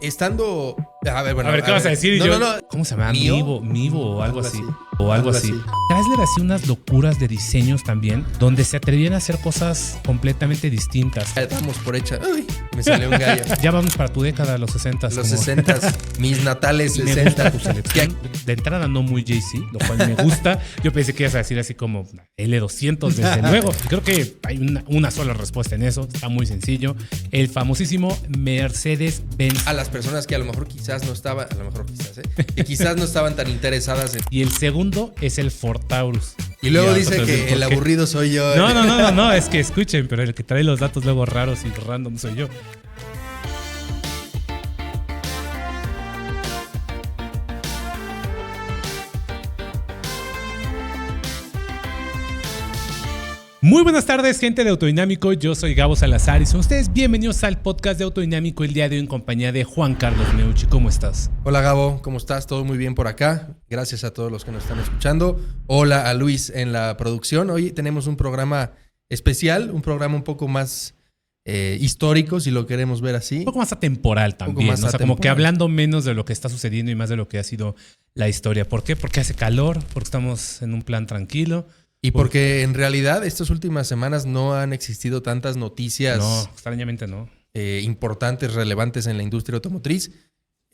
estando... A ver, bueno. A ver, ¿qué vas a decir? No. ¿Cómo se llama? ¿Mivo? Mivo o algo así. O Algo algo así. Chrysler hacía unas locuras de diseños también, donde se atrevían a hacer cosas completamente distintas. Ya damos por hecha. Uy, me salió un gallo. Ya vamos para tu década, los 60. Los 60, mis natales Me gusta 60. tu selección. De entrada no muy Jay-Z, lo cual me gusta. Yo pensé que ibas a decir así como L200, desde luego. Creo que hay una sola respuesta en eso. Está muy sencillo. El famosísimo Mercedes-Benz. A las personas que a lo mejor quizás no estaban, que quizás no estaban tan interesadas en... Y el segundo es el Ford Taurus. Y luego Ya, dice entonces, que ¿por el qué? aburrido soy yo. No, es que escuchen, pero el que trae los datos luego raros y random soy yo. Muy buenas tardes, gente de Autodinámico. Yo soy Gabo Salazar y son ustedes bienvenidos al podcast de Autodinámico el día de hoy en compañía de Juan Carlos Meucci. ¿Cómo estás? Hola Gabo, ¿cómo estás? Todo muy bien por acá. Gracias a todos los que nos están escuchando. Hola a Luis en la producción. Hoy tenemos un programa especial, un programa un poco más histórico, si lo queremos ver así. Un poco más atemporal también, más ¿no? O sea, como que atemporal. hablando menos de lo que está sucediendo y más de lo que ha sido la historia. ¿Por qué? Porque hace calor, porque estamos en un plan tranquilo. Y porque en realidad estas últimas semanas no han existido tantas noticias No, extrañamente no. importantes, relevantes en la industria automotriz.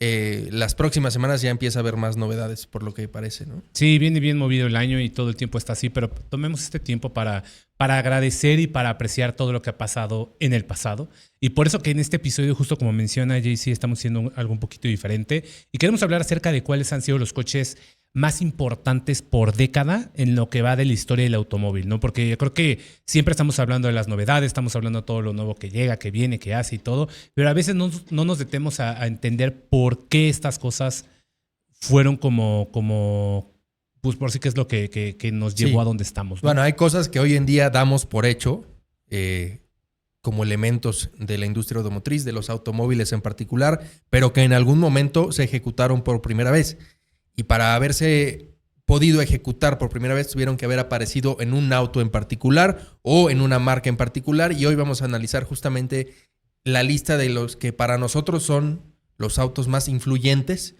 Las próximas semanas ya empieza a haber más novedades, por lo que parece, ¿no? Sí, viene bien movido el año y todo el tiempo está así, pero tomemos este tiempo para agradecer y para apreciar todo lo que ha pasado en el pasado. Y por eso que en este episodio, justo como menciona Jay-Z, estamos haciendo algo un poquito diferente y queremos hablar acerca de cuáles han sido los coches más importantes por década en lo que va de la historia del automóvil, ¿no? Porque yo creo que siempre estamos hablando de las novedades, estamos hablando de todo lo nuevo que llega, que viene, que hace y todo, pero a veces no nos detenemos a entender por qué estas cosas fueron como pues por sí que es lo que nos llevó Sí. a donde estamos, ¿no? Bueno, hay cosas que hoy en día damos por hecho, como elementos de la industria automotriz, de los automóviles en particular, pero que en algún momento se ejecutaron por primera vez. Y para haberse podido ejecutar por primera vez tuvieron que haber aparecido en un auto en particular o en una marca en particular. Y hoy vamos a analizar justamente la lista de los que para nosotros son los autos más influyentes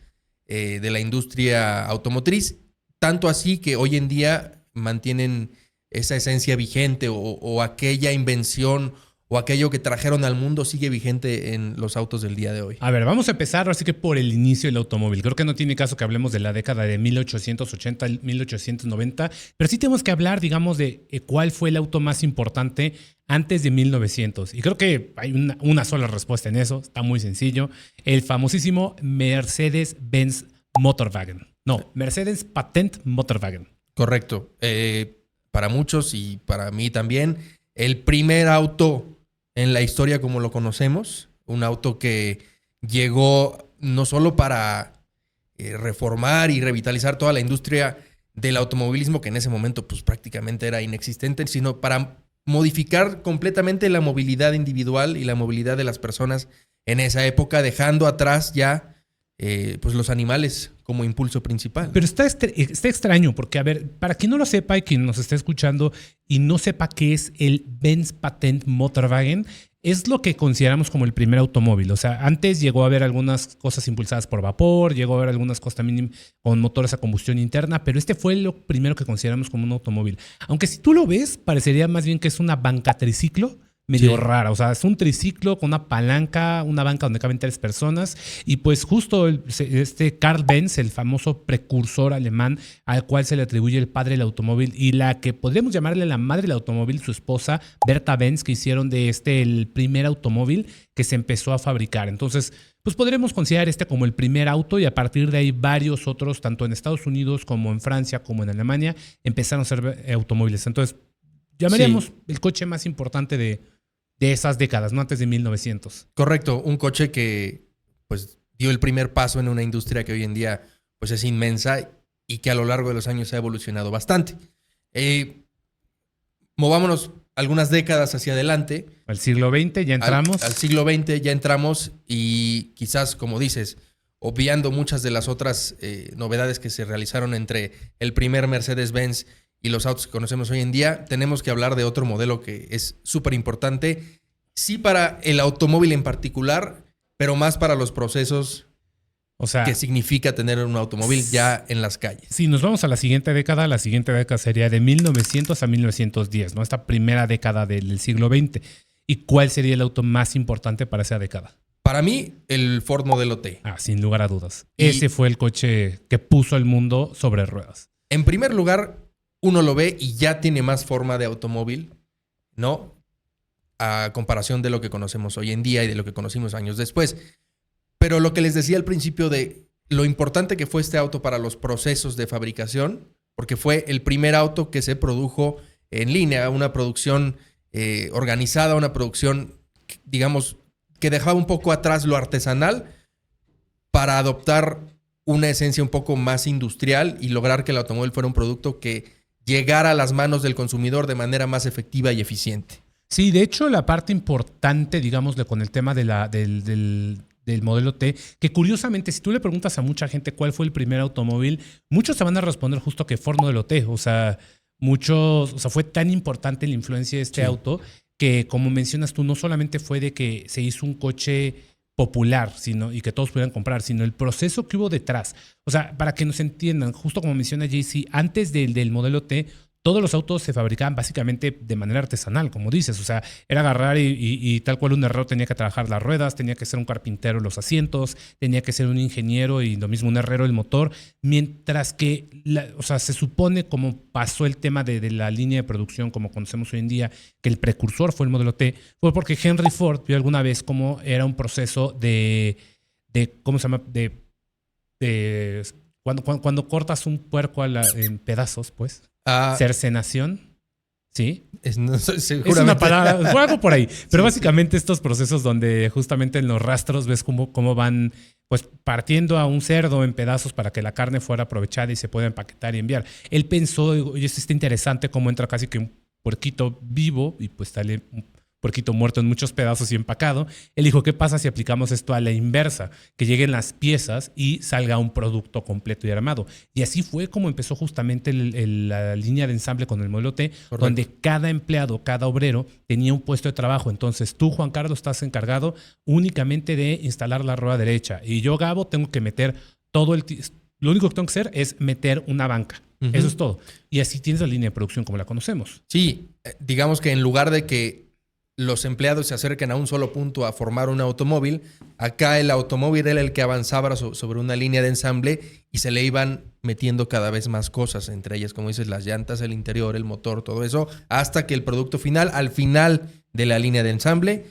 de la industria automotriz. Tanto así que hoy en día mantienen esa esencia vigente o aquella invención o aquello que trajeron al mundo sigue vigente en los autos del día de hoy. A ver, vamos a empezar así que por el inicio del automóvil. Creo que no tiene caso que hablemos de la década de 1880 al 1890, pero sí tenemos que hablar, digamos, de cuál fue el auto más importante antes de 1900. Y creo que hay una sola respuesta en eso, está muy sencillo. El famosísimo Mercedes-Benz Motorwagen. No, Mercedes Patent Motorwagen. Correcto. Para muchos y para mí también, el primer auto en la historia como lo conocemos, un auto que llegó no solo para reformar y revitalizar toda la industria del automovilismo, que en ese momento pues prácticamente era inexistente, sino para modificar completamente la movilidad individual y la movilidad de las personas en esa época, dejando atrás ya pues los animales como impulso principal. Pero está extraño porque, a ver, para quien no lo sepa y quien nos esté escuchando y no sepa qué es el Benz Patent Motorwagen, es lo que consideramos como el primer automóvil. O sea, antes llegó a haber algunas cosas impulsadas por vapor, llegó a haber algunas cosas también con motores a combustión interna, pero este fue lo primero que consideramos como un automóvil. Aunque si tú lo ves, parecería más bien que es una banca triciclo, medio rara. O sea, es un triciclo con una palanca, una banca donde caben 3 personas. Y pues justo Karl Benz, el famoso precursor alemán al cual se le atribuye el padre del automóvil y la que podríamos llamarle la madre del automóvil, su esposa Berta Benz, que hicieron de el primer automóvil que se empezó a fabricar. Entonces, pues podremos considerar como el primer auto y a partir de ahí varios otros, tanto en Estados Unidos como en Francia como en Alemania, empezaron a ser automóviles. Entonces, llamaríamos el coche más importante de esas décadas, no antes de 1900. Correcto, un coche que pues dio el primer paso en una industria que hoy en día pues es inmensa y que a lo largo de los años ha evolucionado bastante. Movámonos algunas décadas hacia adelante. Al siglo XX ya entramos. Al siglo XX ya entramos y quizás, como dices, obviando muchas de las otras novedades que se realizaron entre el primer Mercedes-Benz y los autos que conocemos hoy en día, tenemos que hablar de otro modelo que es súper importante, sí para el automóvil en particular, pero más para los procesos O sea, que significa tener un automóvil ya en las calles. si nos vamos a la siguiente década sería de 1900 a 1910, ¿no? Esta primera década del siglo XX. ¿Y cuál sería el auto más importante para esa década? Para mí, el Ford Modelo T. Sin lugar a dudas. Y- Ese fue el coche que puso el mundo sobre ruedas. En primer lugar, uno lo ve y ya tiene más forma de automóvil, ¿no? A comparación de lo que conocemos hoy en día y de lo que conocimos años después. Pero lo que les decía al principio de lo importante que fue este auto para los procesos de fabricación, porque fue el primer auto que se produjo en línea, una producción organizada, una producción, digamos, que dejaba un poco atrás lo artesanal para adoptar una esencia un poco más industrial y lograr que el automóvil fuera un producto que llegara a las manos del consumidor de manera más efectiva y eficiente. Sí, de hecho, la parte importante, digámosle, con el tema del Modelo T, que curiosamente, si tú le preguntas a mucha gente cuál fue el primer automóvil, muchos te van a responder justo que Ford Modelo T. O sea, fue tan importante la influencia de este auto que, como mencionas tú, no solamente fue de que se hizo un coche popular y que todos pudieran comprar, sino el proceso que hubo detrás. O sea, para que nos entiendan, justo como menciona JC, antes del Modelo T, todos los autos se fabricaban básicamente de manera artesanal, como dices. O sea, era agarrar y tal cual un herrero tenía que trabajar las ruedas, tenía que ser un carpintero los asientos, tenía que ser un ingeniero y lo mismo un herrero el motor. Mientras que, se supone, como pasó el tema de la línea de producción como conocemos hoy en día, que el precursor fue el Modelo T, fue porque Henry Ford vio alguna vez cómo era un proceso ¿cómo se llama? Cuando cortas un puerco en pedazos, pues. Cercenación, ¿sí? No sé, es una palabra, fue algo por ahí. Pero básicamente estos procesos donde justamente en los rastros ves cómo van pues partiendo a un cerdo en pedazos para que la carne fuera aprovechada y se pueda empaquetar y enviar. Él pensó, oye, esto está interesante, cómo entra casi que un puerquito vivo y pues sale un puerquito muerto en muchos pedazos y empacado. Él dijo, ¿qué pasa si aplicamos esto a la inversa? Que lleguen las piezas y salga un producto completo y armado. Y así fue como empezó justamente la línea de ensamble con el Modelo T, correcto, donde cada empleado, cada obrero tenía un puesto de trabajo. Entonces tú, Juan Carlos, estás encargado únicamente de instalar la rueda derecha. Y yo, Gabo, tengo que meter lo único que tengo que hacer es meter una banca. Uh-huh. Eso es todo. Y así tienes la línea de producción como la conocemos. Sí, digamos que en lugar de que los empleados se acerquen a un solo punto a formar un automóvil, acá el automóvil era el que avanzaba sobre una línea de ensamble y se le iban metiendo cada vez más cosas, entre ellas, como dices, las llantas, el interior, el motor, todo eso, hasta que el producto final, al final de la línea de ensamble,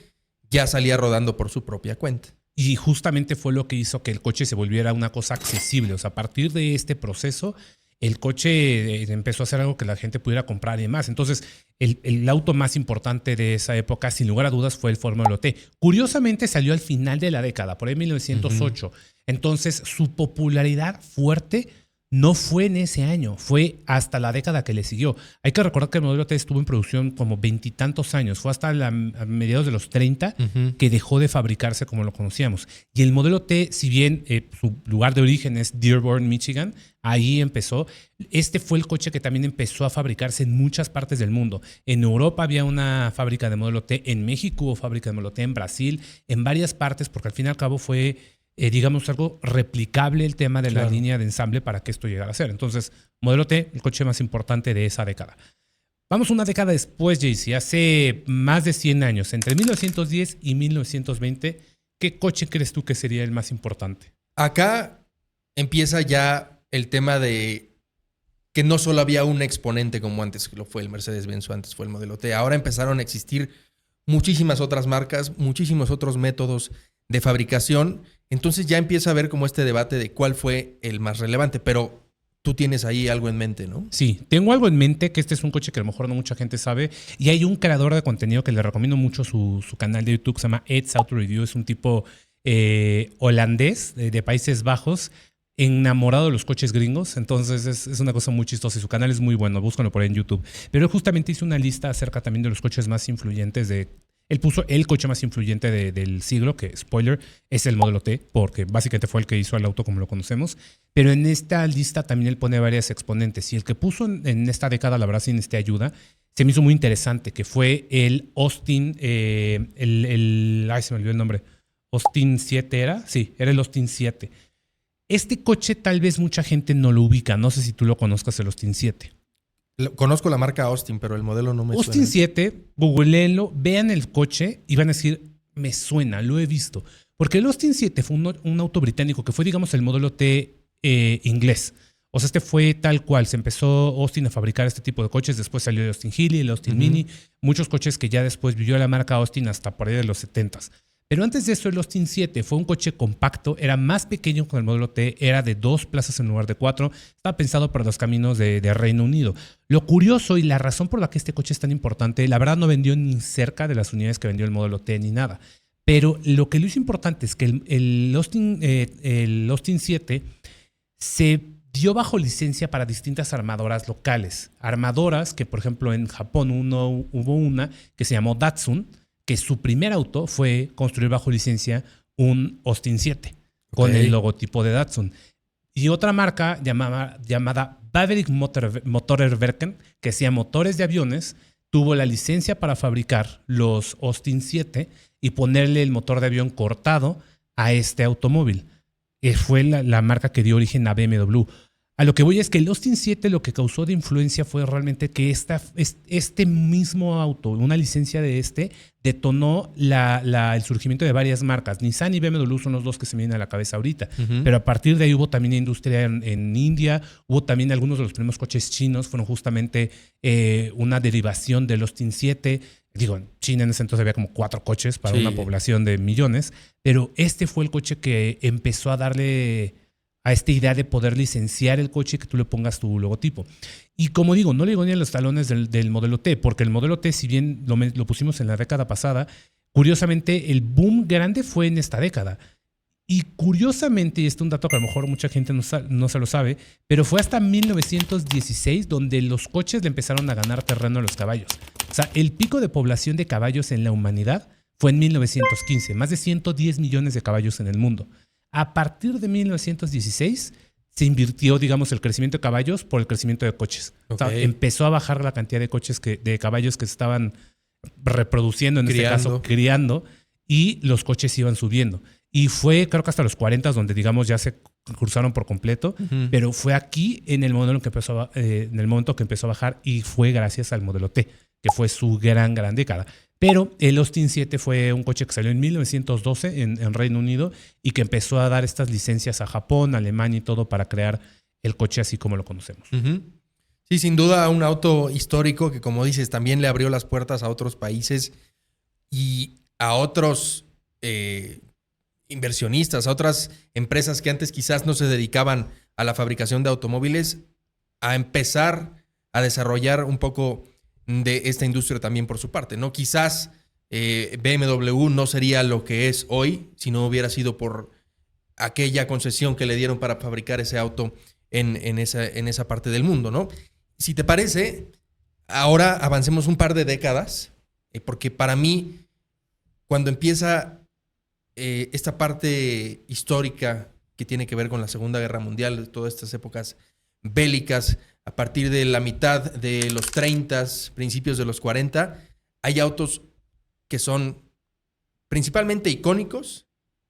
ya salía rodando por su propia cuenta. Y justamente fue lo que hizo que el coche se volviera una cosa accesible. O sea, a partir de este proceso, el coche empezó a ser algo que la gente pudiera comprar y demás. Entonces, el auto más importante de esa época, sin lugar a dudas, fue el Ford Modelo T. Curiosamente, salió al final de la década, por ahí en 1908. Uh-huh. Entonces, su popularidad fuerte no fue en ese año, fue hasta la década que le siguió. Hay que recordar que el Modelo T estuvo en producción como 20 y tantos años. Fue hasta a mediados de los 30 uh-huh. que dejó de fabricarse como lo conocíamos. Y el Modelo T, si bien su lugar de origen es Dearborn, Michigan, ahí empezó. Este fue el coche que también empezó a fabricarse en muchas partes del mundo. En Europa había una fábrica de Modelo T, en México hubo fábrica de Modelo T, en Brasil, en varias partes, porque al fin y al cabo fue digamos, algo replicable el tema de la línea de ensamble para que esto llegara a ser. Entonces, Modelo T, el coche más importante de esa década. Vamos una década después, JC, hace más de 100 años, entre 1910 y 1920, ¿qué coche crees tú que sería el más importante? Acá empieza ya el tema de que no solo había un exponente como antes lo fue el Mercedes-Benz o antes fue el Modelo T. Ahora empezaron a existir muchísimas otras marcas, muchísimos otros métodos de fabricación. Entonces ya empieza a haber como este debate de cuál fue el más relevante, pero tú tienes ahí algo en mente, ¿no? Sí, tengo algo en mente, que este es un coche que a lo mejor no mucha gente sabe, y hay un creador de contenido que le recomiendo mucho su canal de YouTube, que se llama Ed's Auto Review, es un tipo holandés de Países Bajos, enamorado de los coches gringos, entonces es una cosa muy chistosa y su canal es muy bueno, búscalo por ahí en YouTube. Pero él justamente hizo una lista acerca también de los coches más influyentes Él puso el coche más influyente del siglo, que, spoiler, es el Modelo T, porque básicamente fue el que hizo el auto como lo conocemos. Pero en esta lista también él pone varias exponentes. Y el que puso en esta década, la verdad, sin ayuda, se me hizo muy interesante, que fue el Austin, ay, se me olvidó el nombre. Austin 7 era. Sí, era el Austin 7. Este coche tal vez mucha gente no lo ubica. No sé si tú lo conozcas, el Austin 7. Conozco la marca Austin, pero el modelo no me Austin suena. 7, googleenlo, vean el coche y van a decir, me suena, lo he visto. Porque el Austin 7 fue un auto británico que fue, digamos, el modelo T inglés. O sea, este fue tal cual. Se empezó Austin a fabricar este tipo de coches. Después salió el Austin Healey, el Austin Mini. Muchos coches que ya después vivió la marca Austin hasta por ahí de los 70s. Pero antes de eso, el Austin 7 fue un coche compacto. Era más pequeño que el modelo T. Era de 2 plazas en lugar de 4. Estaba pensado para los caminos de Reino Unido. Lo curioso y la razón por la que este coche es tan importante, la verdad no vendió ni cerca de las unidades que vendió el modelo T ni nada. Pero lo que lo hizo importante es que el Austin 7 se dio bajo licencia para distintas armadoras locales. Armadoras que, por ejemplo, en Japón hubo una que se llamó Datsun, que su primer auto fue construir bajo licencia un Austin 7 con el logotipo de Datsun. Y otra marca llamada Bavaric Motorwerken, que hacía motores de aviones, tuvo la licencia para fabricar los Austin 7 y ponerle el motor de avión cortado a este automóvil. Fue la marca que dio origen a BMW. A lo que voy es que el Austin 7 lo que causó de influencia fue realmente que este mismo auto, una licencia de detonó el surgimiento de varias marcas. Nissan y BMW son los dos que se me vienen a la cabeza ahorita. Pero a partir de ahí hubo también industria en India, hubo también algunos de los primeros coches chinos, fueron justamente una derivación del Austin 7. Digo, en China en ese entonces había como 4 coches para una población de millones, pero este fue el coche que empezó a darle a esta idea de poder licenciar el coche y que tú le pongas tu logotipo. Y como digo, no le digo ni a los talones del modelo T, porque el modelo T, si bien lo pusimos en la década pasada, curiosamente el boom grande fue en esta década. Y curiosamente, y este es un dato que a lo mejor mucha gente no se lo sabe, pero fue hasta 1916 donde los coches le empezaron a ganar terreno a los caballos. O sea, el pico de población de caballos en la humanidad fue en 1915, más de 110 millones de caballos en el mundo. A partir de 1916 se invirtió, digamos, el crecimiento de caballos por el crecimiento de coches. O sea, empezó a bajar la cantidad de caballos que se estaban reproduciendo, este caso, criando, y los coches iban subiendo. Y fue, creo que hasta los 40 donde, digamos, ya se cruzaron por completo, pero fue aquí en el momento que empezó a bajar y fue gracias al modelo T, que fue su gran década. Pero el Austin 7 fue un coche que salió en 1912 en Reino Unido y que empezó a dar estas licencias a Japón, Alemania y todo para crear el coche así como lo conocemos. Sí, sin duda un auto histórico que, como dices, también le abrió las puertas a otros países y a otros inversionistas, a otras empresas que antes quizás no se dedicaban a la fabricación de automóviles, a empezar a desarrollar un poco de esta industria también por su parte, ¿no? Quizás BMW no sería lo que es hoy si no hubiera sido por aquella concesión que le dieron para fabricar ese auto en esa parte del mundo, ¿no? Si te parece, ahora avancemos un par de décadas, porque para mí, cuando empieza esta parte histórica que tiene que ver con la Segunda Guerra Mundial, todas estas épocas bélicas, a partir de la mitad de los 30, principios de los 40, hay autos que son principalmente icónicos,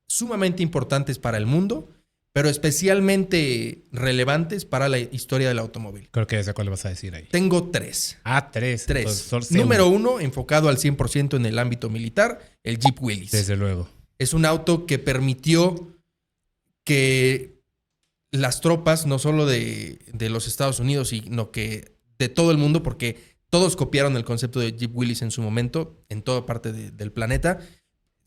sumamente importantes para el mundo, pero especialmente relevantes para la historia del automóvil. Creo que ya sé cuál vas a decir ahí. Tengo 3. Ah, 3. Número 1, enfocado al 100% en el ámbito militar, el Jeep Willys. Desde luego. Es un auto que permitió que las tropas, no solo de los Estados Unidos, sino que de todo el mundo, porque todos copiaron el concepto de Jeep Willys en su momento, en toda parte del planeta,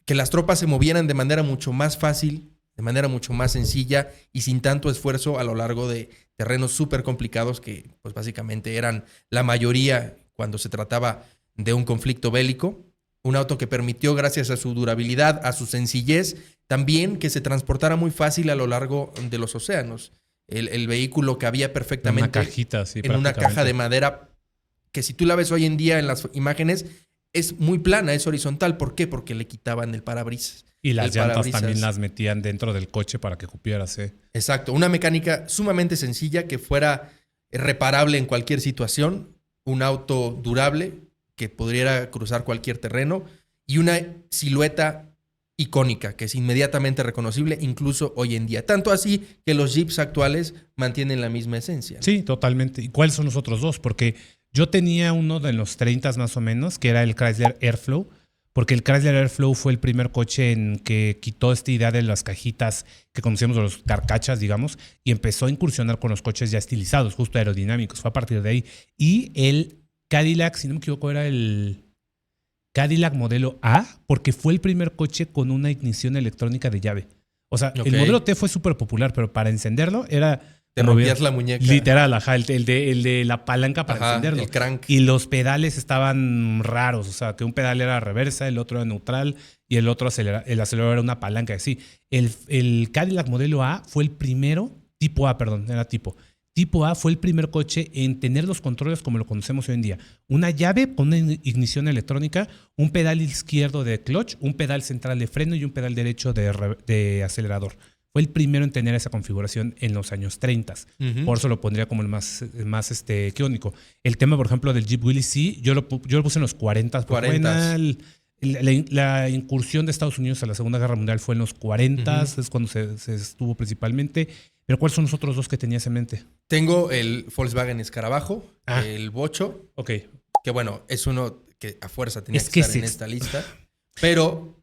que las tropas se movieran de manera mucho más fácil, de manera mucho más sencilla y sin tanto esfuerzo a lo largo de terrenos súper complicados que pues básicamente eran la mayoría cuando se trataba de un conflicto bélico. Un auto que permitió, gracias a su durabilidad, a su sencillez, también que se transportara muy fácil a lo largo de los océanos. El vehículo cabía perfectamente en una cajita, sí, en una caja de madera que, si tú la ves hoy en día en las imágenes, es muy plana, es horizontal. ¿Por qué? Porque le quitaban el parabrisas. Y las llantas también las metían dentro del coche para que cupiera, sí. Exacto. Una mecánica sumamente sencilla que fuera reparable en cualquier situación. Un auto durable que pudiera cruzar cualquier terreno y una silueta icónica, que es inmediatamente reconocible, incluso hoy en día. Tanto así que los Jeeps actuales mantienen la misma esencia, ¿no? Sí, totalmente. ¿Y cuáles son los otros dos? Porque yo tenía uno de los 30 más o menos, que era el Chrysler Airflow, porque el Chrysler Airflow fue el primer coche en que quitó esta idea de las cajitas que conocemos, de los carcachas, digamos, y empezó a incursionar con los coches ya estilizados, justo aerodinámicos. Fue a partir de ahí. Y el Cadillac, si no me equivoco, era el Cadillac modelo A, porque fue el primer coche con una ignición electrónica de llave. O sea, Ok. el modelo T fue súper popular, pero para encenderlo era... Te rompías la muñeca. Literal, ajá, el de la palanca para Ajá, encenderlo. el crank. Y los pedales estaban raros, o sea, que un pedal era reversa, el otro era neutral y el otro el acelerador era una palanca, así. El Cadillac modelo A fue el primero, tipo A, perdón, era tipo. Tipo A fue el primer coche en tener los controles como lo conocemos hoy en día. Una llave con una ignición electrónica, un pedal izquierdo de clutch, un pedal central de freno y un pedal derecho de acelerador. Fue el primero en tener esa configuración en los años 30. Ujú. Por eso lo pondría como el más icónico. El tema, por ejemplo, del Jeep Willys, sí, yo lo puse en los 40. 40s. La incursión de Estados Unidos a la Segunda Guerra Mundial fue en los 40, es cuando se estuvo principalmente. Pero ¿cuáles son los otros dos que tenías en mente? Tengo el Volkswagen Escarabajo, Ah. el Bocho, Ok. que bueno, es uno que a fuerza tenía Es que que estar en es- esta lista. Pero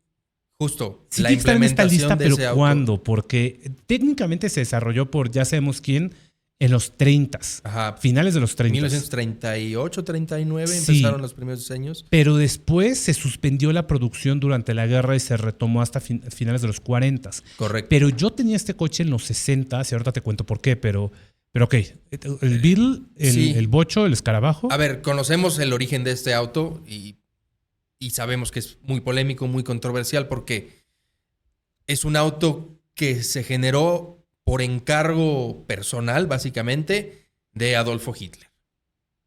justo Sí la tiene que estar en esta implementación lista, de pero ese auto. ¿cuándo? Porque técnicamente se desarrolló por ya sabemos quién en los 30, Ajá. finales de los 30. 1938, 39 Sí. empezaron los primeros diseños. Pero después se suspendió la producción durante la guerra y se retomó hasta finales de los 40. Correcto. Pero yo tenía este coche en los 60, y ahorita te cuento por qué, pero ok. El Beetle, Sí. el Bocho, el Escarabajo. A ver, conocemos el origen de este auto y sabemos que es muy polémico, muy controversial, porque es un auto que se generó por encargo personal, básicamente, de Adolfo Hitler.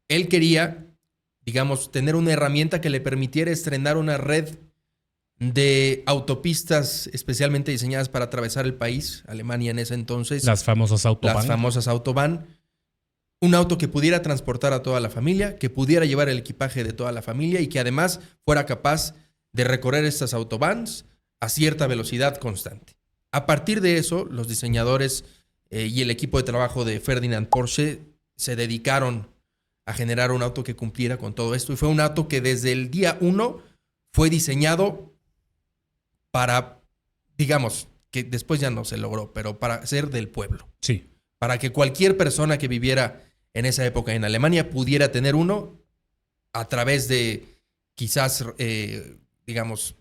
Él quería, digamos, tener una herramienta que le permitiera estrenar una red de autopistas especialmente diseñadas para atravesar el país, Alemania en ese entonces. Las famosas Autobahn. Las famosas Autobahn. Un auto que pudiera transportar a toda la familia, que pudiera llevar el equipaje de toda la familia y que además fuera capaz de recorrer estas Autobahns a cierta velocidad constante. A partir de eso, los diseñadores y el equipo de trabajo de Ferdinand Porsche se dedicaron a generar un auto que cumpliera con todo esto. Y fue un auto que desde el día 1 fue diseñado para, digamos, que después ya no se logró, pero para ser del pueblo. Sí. Para que cualquier persona que viviera en esa época en Alemania pudiera tener uno a través de quizás, digamos,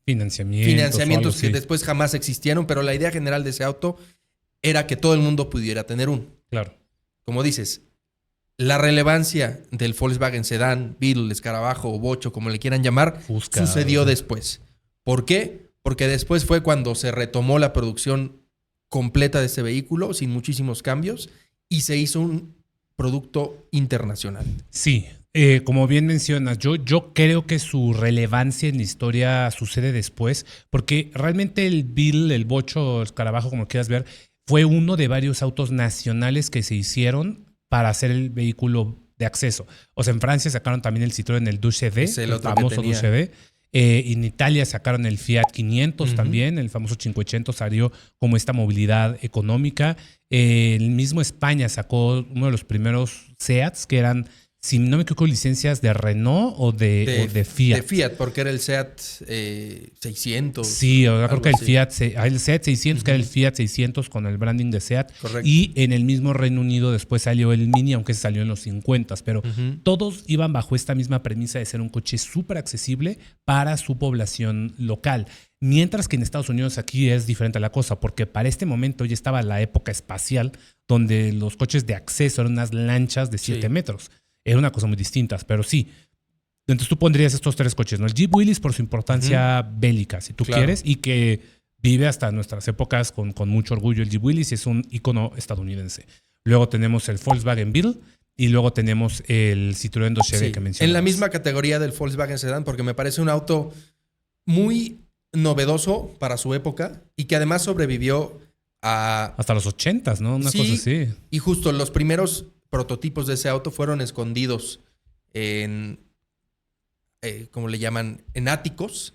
financiamientos que después jamás existieron, pero la idea general de ese auto era que todo el mundo pudiera tener uno. Claro. Como dices, la relevancia del Volkswagen Sedán, Beetle, Escarabajo o Bocho, como le quieran llamar, Fusca, sucedió después. ¿Por qué? Porque después fue cuando se retomó la producción completa de ese vehículo, sin muchísimos cambios, y se hizo un producto internacional. Sí. Como bien mencionas, yo creo que su relevancia en la historia sucede después, porque realmente el Beetle, el Bocho, el Escarabajo, como quieras ver, fue uno de varios autos nacionales que se hicieron para hacer el vehículo de acceso. O sea, en Francia sacaron también el Citroën, el Douce-D, Es el el otro que famoso tenía. Douce-D. En Italia sacaron el Fiat 500 también, el famoso 500 salió como esta movilidad económica. El mismo España sacó uno de los primeros Seats que eran, si no me equivoco, licencias de Renault o de Fiat. De Fiat, porque era el Seat 600. Sí, o sea, creo algo que el así. el Seat 600, que era el Fiat 600 con el branding de Seat. Correcto. Y en el mismo Reino Unido después salió el Mini, aunque salió en los 50, pero todos iban bajo esta misma premisa de ser un coche súper accesible para su población local. Mientras que en Estados Unidos aquí es diferente la cosa, porque para este momento ya estaba la época espacial, donde los coches de acceso eran unas lanchas de 7 Sí. metros. Era una cosa muy distinta, pero sí. Entonces tú pondrías estos tres coches, ¿no? El Jeep Willys por su importancia bélica, si tú Claro. quieres, y que vive hasta nuestras épocas con mucho orgullo. El Jeep Willys es un icono estadounidense. Luego tenemos el Volkswagen Beetle y luego tenemos el Citroën Douce-D Sí, que mencionas. en la misma categoría del Volkswagen Sedán, porque me parece un auto muy novedoso para su época y que además sobrevivió a... Hasta los 80s, ¿no? Una Sí. cosa así. Y justo los primeros prototipos de ese auto fueron escondidos en, ¿cómo le llaman? En áticos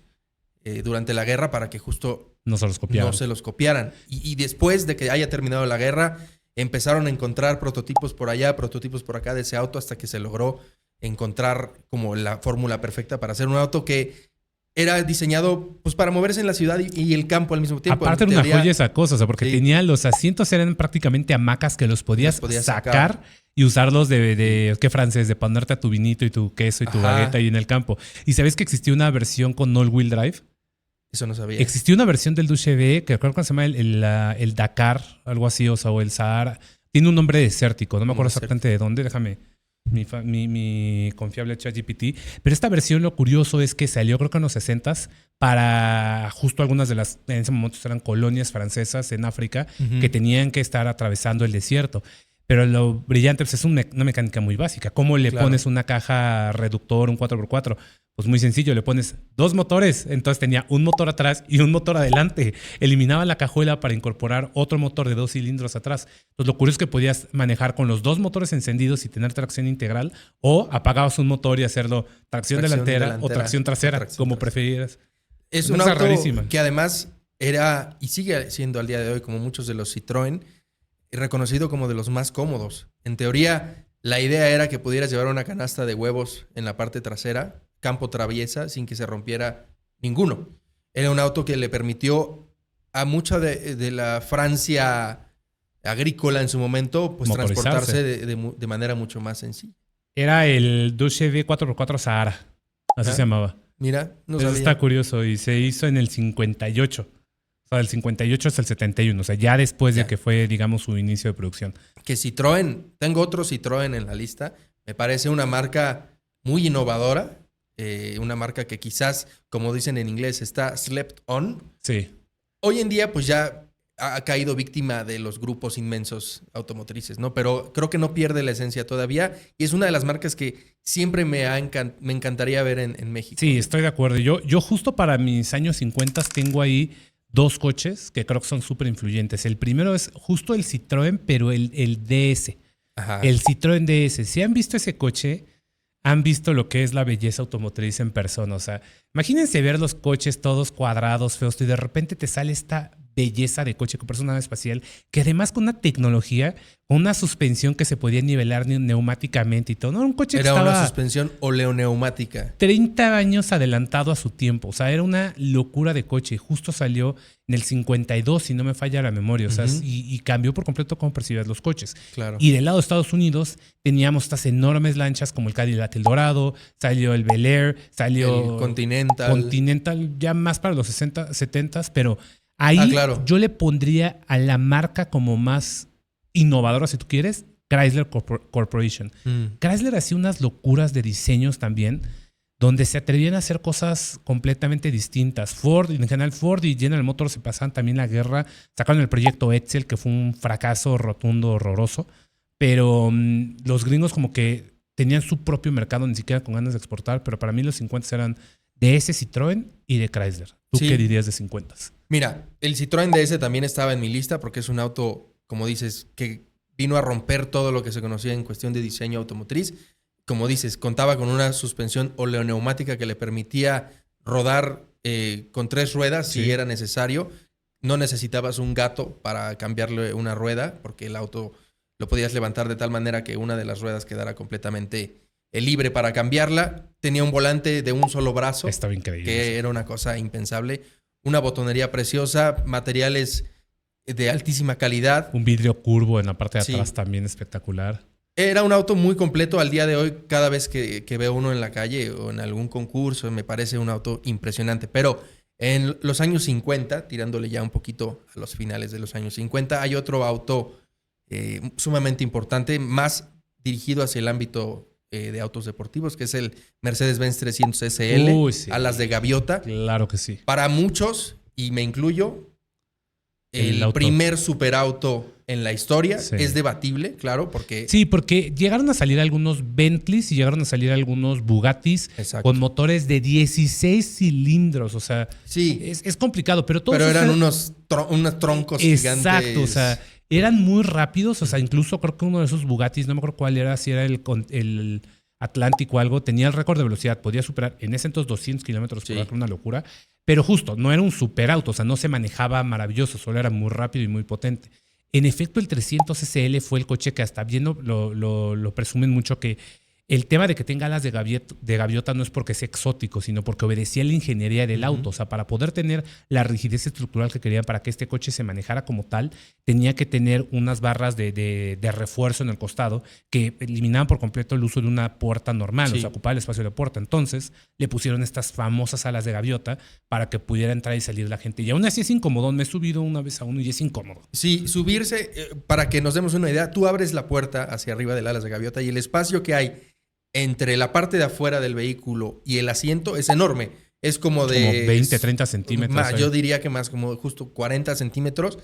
durante la guerra para que justo No se los copiaron. no se los copiaran. Y después de que haya terminado la guerra, empezaron a encontrar prototipos por allá, prototipos por acá de ese auto hasta que se logró encontrar como la fórmula perfecta para hacer un auto que era diseñado pues para moverse en la ciudad y el campo al mismo tiempo. Aparte era una joya esa cosa, o sea, porque Sí. tenía los asientos, eran prácticamente hamacas que los podías podías sacar y usarlos de ¿qué francés? De ponerte a tu vinito y tu queso y tu Ajá. baguette ahí en el campo. ¿Y sabes que existía una versión con all-wheel drive? Eso no sabía. Existía una versión del DUCHV que creo que se llama el Dakar, algo así, o sea, o el Sahara. Tiene un nombre desértico, no me acuerdo exactamente de dónde, déjame. Mi confiable ChatGPT. Pero esta versión, lo curioso es que salió creo que en los 60s para justo algunas de las, en ese momento eran colonias francesas en África que tenían que estar atravesando el desierto. Pero lo brillante pues, es una mecánica muy básica. ¿Cómo le pones una caja reductor, un 4x4? Pues muy sencillo, le pones 2 motores. Entonces tenía un motor atrás y un motor adelante. Eliminaba la cajuela para incorporar otro motor de 2 cilindros atrás. Entonces lo curioso es que podías manejar con los 2 motores encendidos y tener tracción integral, o apagabas un motor y hacerlo tracción delantera o tracción trasera, como prefieras. Es un auto que además era y sigue siendo al día de hoy, como muchos de los Citroën, reconocido como de los más cómodos. En teoría, la idea era que pudieras llevar una canasta de huevos en la parte trasera, campo traviesa, sin que se rompiera ninguno. Era un auto que le permitió a mucha de la Francia agrícola en su momento, pues transportarse de manera mucho más sencilla. Era el DUCHV 4x4 Sahara, así se llamaba. Mira, no Eso sabía. está curioso y se hizo en el 58. O sea, del 58 hasta el 71. O sea, ya después de que fue, digamos, su inicio de producción. Que Citroën, tengo otro Citroën en la lista. Me parece una marca muy innovadora. Una marca que quizás, como dicen en inglés, está slept on. Sí. Hoy en día, pues ya ha caído víctima de los grupos inmensos automotrices, ¿no? Pero creo que no pierde la esencia todavía. Y es una de las marcas que siempre me encantaría ver en México. Sí, estoy de acuerdo. Yo justo para mis años 50 tengo ahí 2 coches que creo que son súper influyentes. El primero es justo el Citroën, pero el DS. Ajá. El Citroën DS. Si han visto ese coche, han visto lo que es la belleza automotriz en persona. O sea, imagínense ver los coches todos cuadrados, feos, y de repente te sale esta belleza de coche que parece una nave espacial, que además con una tecnología, con una suspensión que se podía nivelar neumáticamente y todo. No, un coche que era estaba una suspensión oleoneumática. 30 años adelantado a su tiempo. O sea, era una locura de coche. Justo salió en el 52, si no me falla la memoria. O sea, y cambió por completo cómo percibías los coches. Claro. Y del lado de Estados Unidos teníamos estas enormes lanchas como el Cadillac El Dorado, salió el Bel Air, salió el Continental. Continental ya más para los 60, 70s, pero ahí claro. yo le pondría a la marca como más innovadora, si tú quieres, Chrysler Corporation. Chrysler hacía unas locuras de diseños también, donde se atrevían a hacer cosas completamente distintas. Ford, en general, Ford y General Motors se pasaban también la guerra. Sacaron el proyecto Edsel, que fue un fracaso rotundo, horroroso. Pero los gringos como que tenían su propio mercado, ni siquiera con ganas de exportar. Pero para mí los 50 eran de ese Citroën y de Chrysler. ¿Tú qué dirías de 50? Mira, el Citroën DS también estaba en mi lista porque es un auto, como dices, que vino a romper todo lo que se conocía en cuestión de diseño automotriz. Como dices, contaba con una suspensión oleoneumática que le permitía rodar con 3 ruedas si era necesario. No necesitabas un gato para cambiarle una rueda porque el auto lo podías levantar de tal manera que una de las ruedas quedara completamente libre para cambiarla. Tenía un volante de un solo brazo. Estaba increíble. Que era una cosa impensable. Una botonería preciosa, materiales de altísima calidad. Un vidrio curvo en la parte de atrás también espectacular. Era un auto muy completo. Al día de hoy, cada vez que veo uno en la calle o en algún concurso, me parece un auto impresionante. Pero en los años 50, tirándole ya un poquito a los finales de los años 50, hay otro auto sumamente importante, más dirigido hacia el ámbito de autos deportivos, que es el Mercedes-Benz 300 SL, alas de gaviota. Claro que sí. Para muchos, y me incluyo, el primer superauto en la historia. Es debatible, claro, porque... Sí, porque llegaron a salir algunos Bentleys y llegaron a salir algunos Bugattis con motores de 16 cilindros. O sea, es complicado, pero todos... Pero eran unos troncos gigantes. Exacto, o sea, eran muy rápidos. O sea, incluso creo que uno de esos Bugattis, no me acuerdo cuál era, si era el Atlántico o algo, tenía el récord de velocidad, podía superar en ese entonces 200 kilómetros por hora, Sí. una locura, pero justo, no era un superauto, o sea, no se manejaba maravilloso, solo era muy rápido y muy potente. En efecto, el 300 SL fue el coche que hasta bien lo presumen mucho, que el tema de que tenga alas de gaviota no es porque sea exótico, sino porque obedecía la ingeniería del auto. O sea, para poder tener la rigidez estructural que querían para que este coche se manejara como tal, tenía que tener unas barras de refuerzo en el costado que eliminaban por completo el uso de una puerta normal, Sí. o sea, ocupaba el espacio de la puerta. Entonces, le pusieron estas famosas alas de gaviota para que pudiera entrar y salir la gente. Y aún así es incómodo. Me he subido una vez a uno y es incómodo. Sí, subirse, para que nos demos una idea, tú abres la puerta hacia arriba del alas de gaviota y el espacio que hay entre la parte de afuera del vehículo y el asiento es enorme. Es como de... Como 20, 30 centímetros. Más, yo diría que más como justo 40 centímetros,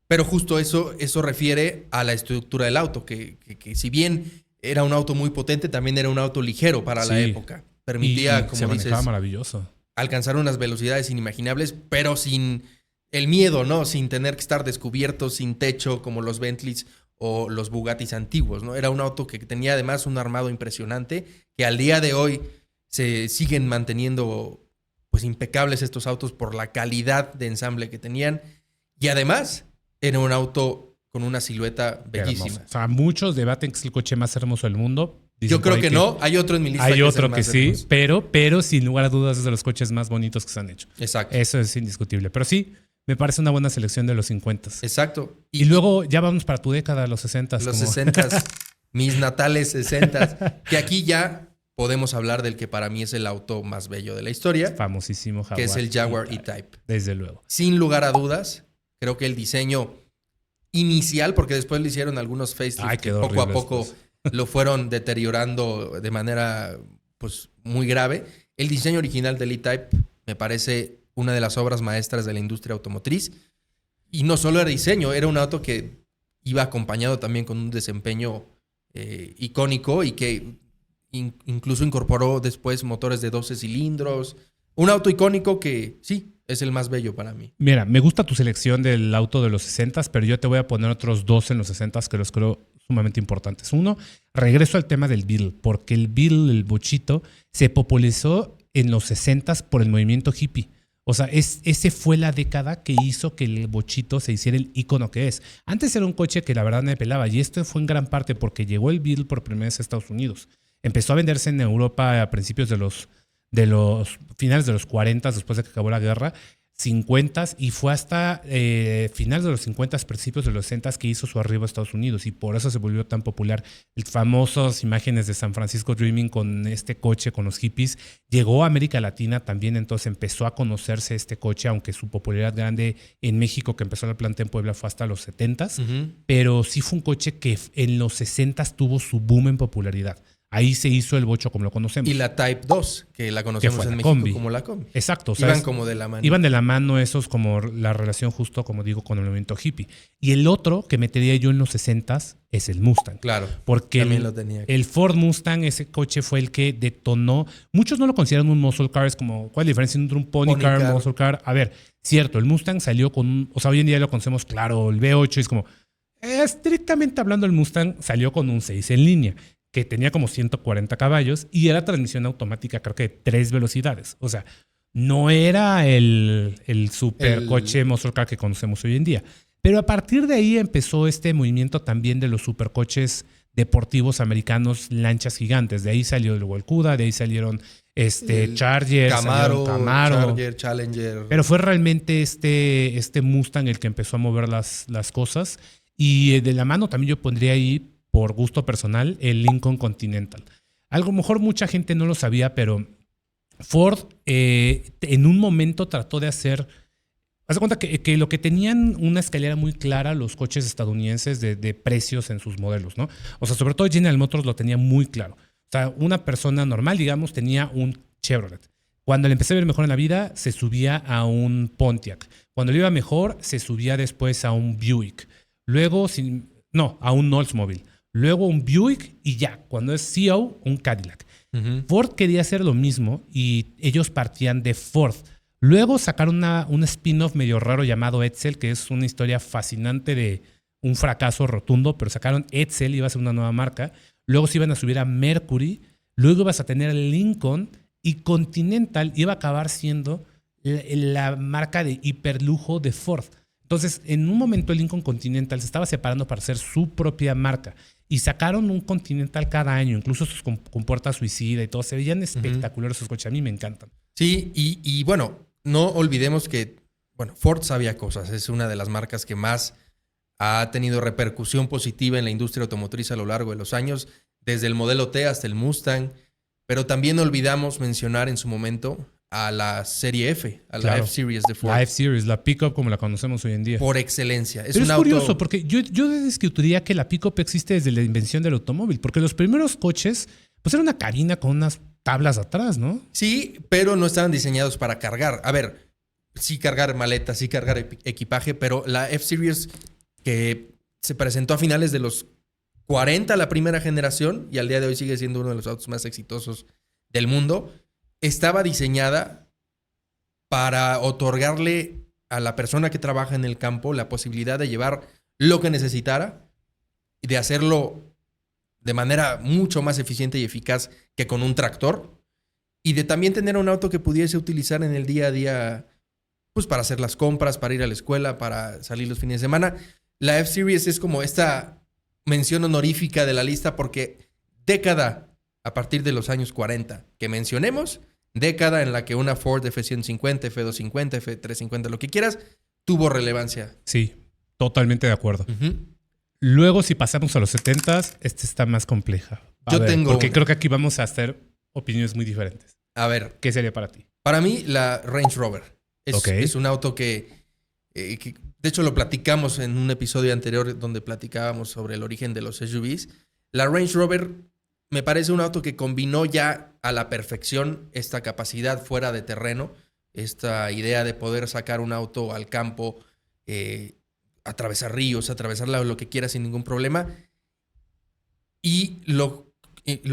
pero justo eso refiere a la estructura del auto, que si bien era un auto muy potente, también era un auto ligero para la Sí. época. Permitía, y como se manejaba dices, maravilloso. alcanzar unas velocidades inimaginables, pero sin el miedo, ¿no? Sin tener que estar descubierto, sin techo, como los Bentleys o los Bugattis antiguos, ¿no? Era un auto que tenía además un armado impresionante, que al día de hoy se siguen manteniendo pues impecables estos autos por la calidad de ensamble que tenían. Y además era un auto con una silueta bellísima. Hermoso. O sea, muchos debaten que es el coche más hermoso del mundo. Dicen Yo creo por ahí que no. Hay otro en mi lista. Hay es el otro que más sí, hermoso. pero sin lugar a dudas es de los coches más bonitos que se han hecho. Exacto. Eso es indiscutible. Pero sí, me parece una buena selección de los 50. Exacto. Y luego ya vamos para tu década, los 60. Los 60s, mis natales 60s, que aquí ya podemos hablar del que para mí es el auto más bello de la historia, Famosísimo Jaguar. que es el Jaguar E-Type. E-Type. Desde luego. Sin lugar a dudas, creo que el diseño inicial, porque después le hicieron algunos Ay, facelifts que quedó poco a horrible poco después. lo fueron deteriorando de manera pues muy grave. El diseño original del E-Type me parece una de las obras maestras de la industria automotriz. Y no solo era diseño, era un auto que iba acompañado también con un desempeño icónico y que incluso incorporó después motores de 12 cilindros. Un auto icónico que sí, es el más bello para mí. Mira, me gusta tu selección del auto de los 60, pero yo te voy a poner otros dos en los 60 que los creo sumamente importantes. Uno, regreso al tema del Beetle, porque el Beetle, el bochito, se popularizó en los 60 por el movimiento hippie. O sea, ese fue la década que hizo que el bochito se hiciera el ícono que es. Antes era un coche que la verdad me pelaba, y esto fue en gran parte porque llegó el Beetle por primera vez a Estados Unidos. Empezó a venderse en Europa a principios de los finales de los 40, después de que acabó la guerra, 50, y fue hasta finales de los 50, principios de los 60 que hizo su arribo a Estados Unidos, y por eso se volvió tan popular. Las famosas imágenes de San Francisco Dreaming con este coche, con los hippies, llegó a América Latina también, entonces empezó a conocerse este coche, aunque su popularidad grande en México, que empezó la planta en Puebla, fue hasta los 70, pero sí fue un coche que en los 60 tuvo su boom en popularidad. Ahí se hizo el bocho como lo conocemos. Y la Type 2, que la conocemos fue en la México combi. como la combi. Exacto. O sea, Iban como de la mano. Iban de la mano esos, como la relación justo, como digo, con el movimiento hippie. Y el otro que metería yo en los 60s es el Mustang. Claro. Porque también lo tenía. el Ford Mustang, ese coche fue el que detonó. Muchos no lo consideran un muscle car. Es como, ¿cuál es la diferencia entre un pony car, muscle car? A ver, cierto, el Mustang salió con o sea, hoy en día lo conocemos, claro, el V8 es como, estrictamente hablando, el Mustang salió con un 6 en línea, que tenía como 140 caballos y era transmisión automática, creo que de 3 velocidades. O sea, no era el supercoche muscle car que conocemos hoy en día. Pero a partir de ahí empezó este movimiento también de los supercoches deportivos americanos, lanchas gigantes. De ahí salió el Cuda, de ahí salieron Charger, Camaro, Camaro, Charger, Challenger. Pero fue realmente este Mustang el que empezó a mover las cosas. Y de la mano también yo pondría ahí, por gusto personal, el Lincoln Continental. Algo mejor mucha gente no lo sabía, pero Ford en un momento trató de hacer... Haz de cuenta que lo que tenían una escalera muy clara los coches estadounidenses de precios en sus modelos, ¿no? O sea, sobre todo General Motors lo tenía muy claro. O sea, una persona normal, digamos, tenía un Chevrolet. Cuando le empecé a ver mejor en la vida, se subía a un Pontiac. Cuando le iba mejor, se subía después a un Buick. Luego, a un Oldsmobile. Luego un Buick y ya, cuando es CEO, un Cadillac. Ford quería hacer lo mismo y ellos partían de Ford. Luego sacaron un spin-off medio raro llamado Edsel, que es una historia fascinante de un fracaso rotundo, pero sacaron Edsel, iba a ser una nueva marca. Luego se iban a subir a Mercury, luego ibas a tener Lincoln y Continental iba a acabar siendo la marca de hiperlujo de Ford. Entonces, en un momento el Lincoln Continental se estaba separando para hacer su propia marca y sacaron un Continental cada año, incluso sus con puerta suicida y todo. Se veían espectaculares esos coches, a mí me encantan. Sí, y bueno, no olvidemos que Ford sabía cosas, es una de las marcas que más ha tenido repercusión positiva en la industria automotriz a lo largo de los años, desde el Modelo T hasta el Mustang, pero también no olvidamos mencionar en su momento a la Serie F, a la F-Series de Ford. La F-Series, la pickup como la conocemos hoy en día. Por excelencia. Pero es curioso, porque yo discutiría que la pickup existe desde la invención del automóvil, porque los primeros coches, pues era una cabina con unas tablas atrás, ¿no? Sí, pero no estaban diseñados para cargar. A ver, sí cargar maletas, sí cargar equipaje, pero la F-Series que se presentó a finales de los 40, la primera generación, y al día de hoy sigue siendo uno de los autos más exitosos del mundo, estaba diseñada para otorgarle a la persona que trabaja en el campo la posibilidad de llevar lo que necesitara y de hacerlo de manera mucho más eficiente y eficaz que con un tractor, y de también tener un auto que pudiese utilizar en el día a día, pues para hacer las compras, para ir a la escuela, para salir los fines de semana. La F-Series es como esta mención honorífica de la lista porque década a partir de los años 40 que mencionemos, década en la que una Ford F-150, F-250, F-350, lo que quieras, tuvo relevancia. Sí, totalmente de acuerdo. Luego, si pasamos a los 70s, esta está más compleja. Porque creo que aquí vamos a hacer opiniones muy diferentes. A ver. ¿Qué sería para ti? Para mí, la Range Rover. Es un auto que de hecho lo platicamos en un episodio anterior donde platicábamos sobre el origen de los SUVs. La Range Rover me parece un auto que combinó ya a la perfección esta capacidad fuera de terreno, esta idea de poder sacar un auto al campo, atravesar ríos, atravesar lo que quiera sin ningún problema. Y lo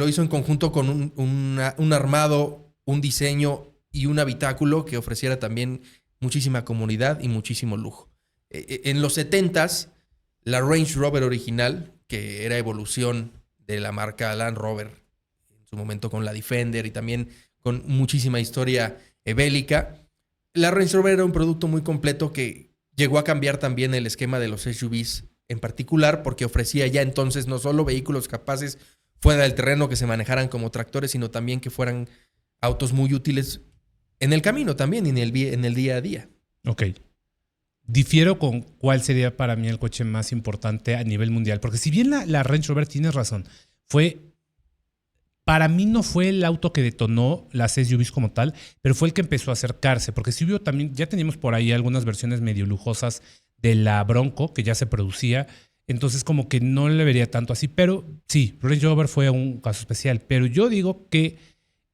hizo en conjunto con un armado, un diseño y un habitáculo que ofreciera también muchísima comodidad y muchísimo lujo. En los 70s, la Range Rover original, que era evolución de la marca Land Rover, en su momento con la Defender y también con muchísima historia bélica, la Range Rover era un producto muy completo que llegó a cambiar también el esquema de los SUVs en particular, porque ofrecía ya entonces no solo vehículos capaces fuera del terreno que se manejaran como tractores, sino también que fueran autos muy útiles en el camino también y en el día a día. Ok. Difiero con cuál sería para mí el coche más importante a nivel mundial. Porque si bien la Range Rover, tienes razón, para mí no fue el auto que detonó las SUVs como tal, pero fue el que empezó a acercarse. Porque si hubo también, ya teníamos por ahí algunas versiones medio lujosas de la Bronco que ya se producía. Entonces como que no le vería tanto así. Pero sí, Range Rover fue un caso especial. Pero yo digo que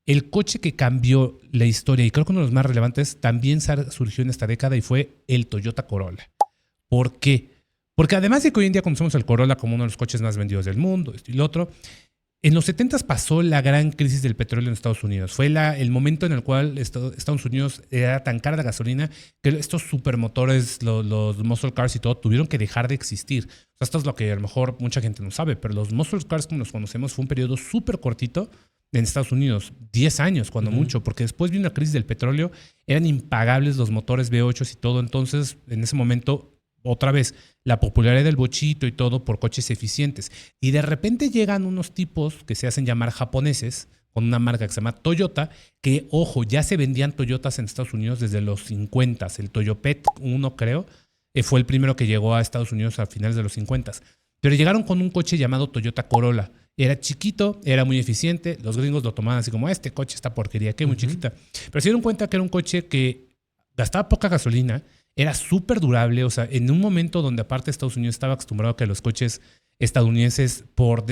el coche que cambió la historia, y creo que uno de los más relevantes, también surgió en esta década y fue el Toyota Corolla. ¿Por qué? Porque además de que hoy en día conocemos el Corolla como uno de los coches más vendidos del mundo, esto y lo otro, en los 70s pasó la gran crisis del petróleo en Estados Unidos. Fue el momento en el cual Estados Unidos era tan cara la gasolina que estos supermotores, los muscle cars y todo, tuvieron que dejar de existir. O sea, esto es lo que a lo mejor mucha gente no sabe, pero los muscle cars como los conocemos fue un periodo súper cortito en Estados Unidos, 10 años cuando mucho, porque después vino la crisis del petróleo, eran impagables los motores V8 y todo, entonces en ese momento otra vez la popularidad del bochito y todo por coches eficientes, y de repente llegan unos tipos que se hacen llamar japoneses con una marca que se llama Toyota, que ojo, ya se vendían Toyotas en Estados Unidos desde los 50s, el Toyopet 1 creo, fue el primero que llegó a Estados Unidos a finales de los 50s, pero llegaron con un coche llamado Toyota Corolla. Era chiquito, era muy eficiente. Los gringos lo tomaban así como, este coche está porquería, que muy chiquita. Pero se dieron cuenta que era un coche que gastaba poca gasolina, era súper durable. O sea, en un momento donde aparte Estados Unidos estaba acostumbrado a que los coches estadounidenses por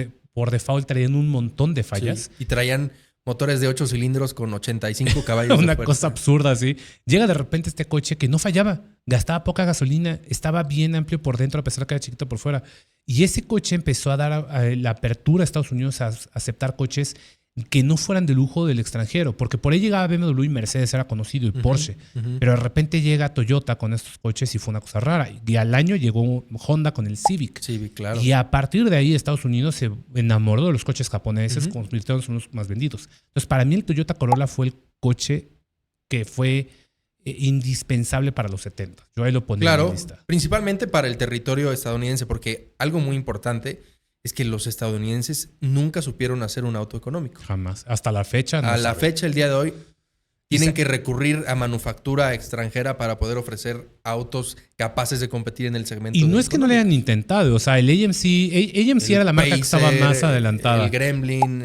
default traían un montón de fallas. Sí, y traían motores de 8 cilindros con 85 caballos. Una cosa absurda así. Llega de repente este coche que no fallaba, gastaba poca gasolina, estaba bien amplio por dentro a pesar de que era chiquito por fuera. Y ese coche empezó a dar la apertura a Estados Unidos a aceptar coches que no fueran de lujo del extranjero, porque por ahí llegaba BMW y Mercedes era conocido y Porsche, pero de repente llega Toyota con estos coches y fue una cosa rara. Y al año llegó Honda con el Civic. Civic, claro. Y a partir de ahí Estados Unidos se enamoró de los coches japoneses, convirtieron en los más vendidos. Entonces, para mí el Toyota Corolla fue el coche que fue indispensable para los 70. Yo ahí lo ponía en mi lista. Principalmente para el territorio estadounidense, porque algo muy importante es que los estadounidenses nunca supieron hacer un auto económico. Jamás. Hasta la fecha. No a la sabe. fecha, el día de hoy, tienen que recurrir a manufactura extranjera para poder ofrecer autos capaces de competir en el segmento. Y no es que no le hayan intentado. O sea, el AMC era la marca Pacer, que estaba más adelantada. El Gremlin,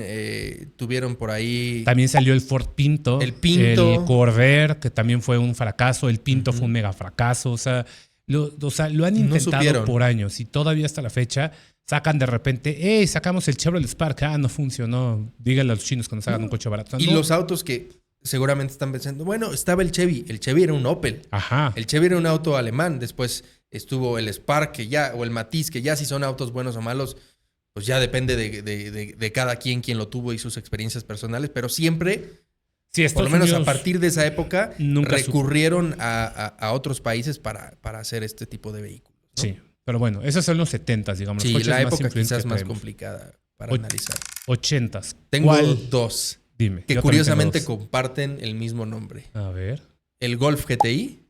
tuvieron por ahí... También salió el Ford Pinto. El Pinto. El Corvair, que también fue un fracaso. El Pinto fue un mega fracaso. O sea, lo han intentado por años. Y todavía hasta la fecha sacan de repente, sacamos el Chevrolet Spark. No funcionó. Díganle a los chinos cuando sacan un coche barato. Y los autos que seguramente están pensando, bueno, estaba el Chevy. El Chevy era un Opel. Ajá. El Chevy era un auto alemán. Después estuvo el Spark, o el Matiz, que ya si son autos buenos o malos, pues ya depende de cada quien lo tuvo y sus experiencias personales. Pero siempre, por lo menos a partir de esa época, recurrieron a otros países para hacer este tipo de vehículos, ¿no? Sí, pero bueno, esos son los 70s, digamos. Sí, los la época quizás más complicada para analizar. 80s. Tengo dos. Dime. Que curiosamente comparten el mismo nombre. A ver. El Golf GTI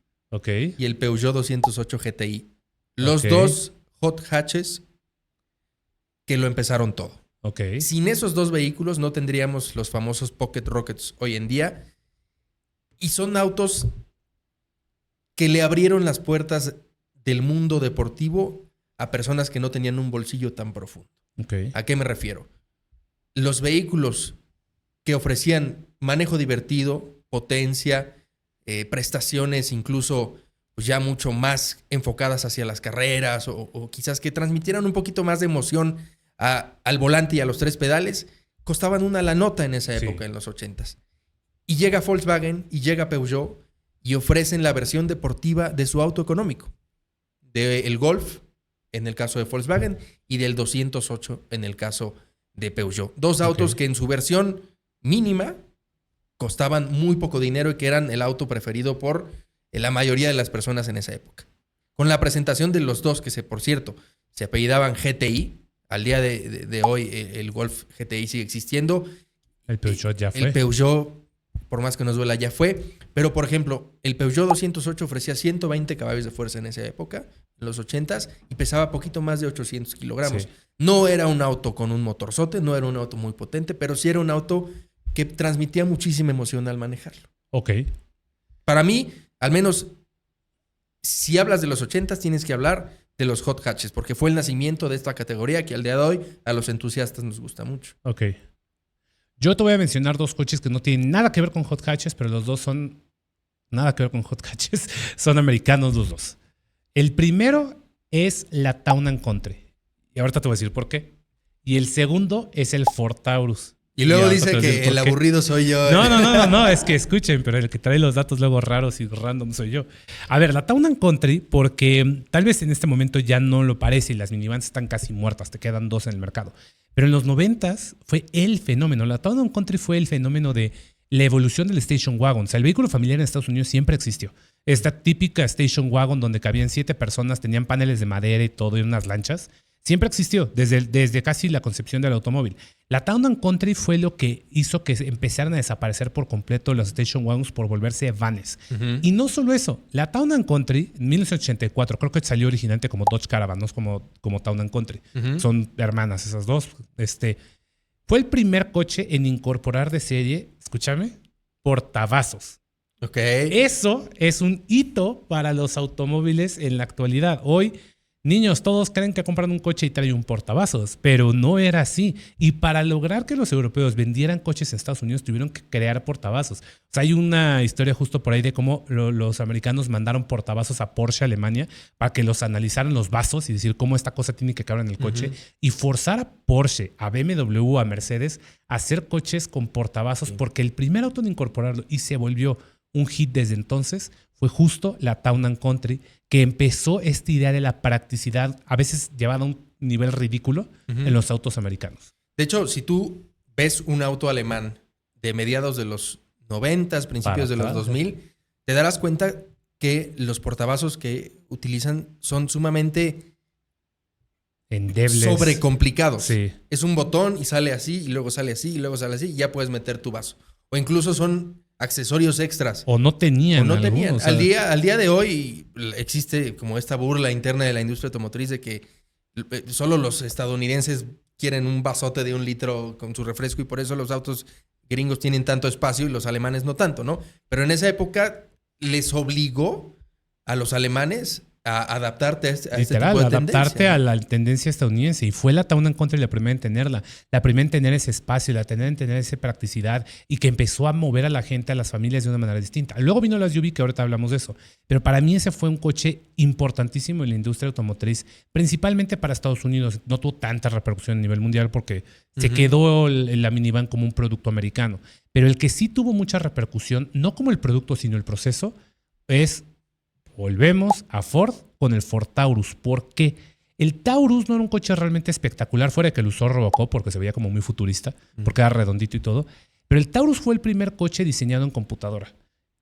y el Peugeot 208 GTI. Los dos hot hatches que lo empezaron todo. Sin esos dos vehículos no tendríamos los famosos Pocket Rockets hoy en día. Y son autos que le abrieron las puertas del mundo deportivo a personas que no tenían un bolsillo tan profundo. ¿A qué me refiero? Los vehículos que ofrecían manejo divertido, potencia, prestaciones incluso pues ya mucho más enfocadas hacia las carreras o quizás que transmitieran un poquito más de emoción al volante y a los tres pedales, costaban una la nota en esa época, en los 80s. Y llega Volkswagen y llega Peugeot y ofrecen la versión deportiva de su auto económico. Del Golf, en el caso de Volkswagen, y del 208 en el caso de Peugeot. Dos autos que en su versión mínima costaban muy poco dinero y que eran el auto preferido por la mayoría de las personas en esa época. Con la presentación de los dos, que por cierto, se apellidaban GTI, al día de hoy el Golf GTI sigue existiendo. El Peugeot ya fue. El Peugeot, por más que nos duela, ya fue. Pero, por ejemplo, el Peugeot 208 ofrecía 120 caballos de fuerza en esa época, en los 80s, y pesaba poquito más de 800 kilogramos. Sí. No era un auto con un motorzote, no era un auto muy potente, pero sí era un auto que transmitía muchísima emoción al manejarlo. Para mí, al menos, si hablas de los 80s, tienes que hablar de los hot hatches, porque fue el nacimiento de esta categoría que al día de hoy a los entusiastas nos gusta mucho. Yo te voy a mencionar dos coches que no tienen nada que ver con hot hatches, pero los dos son nada que ver con hot hatches. Son americanos los dos. El primero es la Town & Country. Y ahorita te voy a decir por qué. Y el segundo es el Ford Taurus. Y luego dice que el aburrido soy yo. No, es que escuchen, pero el que trae los datos luego raros y random soy yo. A ver, la Town & Country, porque tal vez en este momento ya no lo parece y las minivans están casi muertas, te quedan dos en el mercado. Pero en los 90s fue el fenómeno. La Town & Country fue el fenómeno de la evolución del station wagon. O sea, el vehículo familiar en Estados Unidos siempre existió. Esta típica station wagon donde cabían 7 personas, tenían paneles de madera y todo y unas lanchas. Siempre existió, desde casi la concepción del automóvil. La Town & Country fue lo que hizo que empezaran a desaparecer por completo los station wagons por volverse vanes. Y no solo eso, la Town & Country en 1984, creo que salió originalmente como Dodge Caravan, no es como Town & Country. Son hermanas esas dos. Fue el primer coche en incorporar de serie, escúchame, portavasos. Eso es un hito para los automóviles en la actualidad. Hoy, niños, todos creen que compran un coche y trae un portavasos, pero no era así. Y para lograr que los europeos vendieran coches en Estados Unidos, tuvieron que crear portavasos. O sea, hay una historia justo por ahí de cómo los americanos mandaron portavasos a Porsche, Alemania, para que los analizaran los vasos y decir cómo esta cosa tiene que caber en el coche. Y forzar a Porsche, a BMW, a Mercedes, a hacer coches con portavasos, porque el primer auto en incorporarlo y se volvió un hit desde entonces fue justo la Town & Country, que empezó esta idea de la practicidad, a veces llevada a un nivel ridículo en los autos americanos. De hecho, si tú ves un auto alemán de mediados de los 90, principios de los 2000, te darás cuenta que los portavasos que utilizan son sumamente endebles, sobrecomplicados. Sí. Es un botón y sale así, y luego sale así, y luego sale así, y ya puedes meter tu vaso. O incluso son accesorios extras. O no tenían. O sea, al día de hoy existe como esta burla interna de la industria automotriz de que solo los estadounidenses quieren un vasote de 1 litro con su refresco y por eso los autos gringos tienen tanto espacio y los alemanes no tanto, ¿no? Pero en esa época les obligó a los alemanes a adaptarte a este tipo de adaptarte tendencia. a la tendencia estadounidense. Y fue la Town & Country la primera en tenerla. La primera en tener ese espacio, la primera en tener esa practicidad y que empezó a mover a la gente, a las familias de una manera distinta. Luego vino la SUV, que ahorita hablamos de eso. Pero para mí ese fue un coche importantísimo en la industria automotriz, principalmente para Estados Unidos. No tuvo tanta repercusión a nivel mundial porque se quedó la minivan como un producto americano. Pero el que sí tuvo mucha repercusión, no como el producto, sino el proceso, es... Volvemos a Ford con el Ford Taurus. ¿Por qué? El Taurus no era un coche realmente espectacular, fuera de que lo usó Robocop porque se veía como muy futurista, porque era redondito y todo. Pero el Taurus fue el primer coche diseñado en computadora.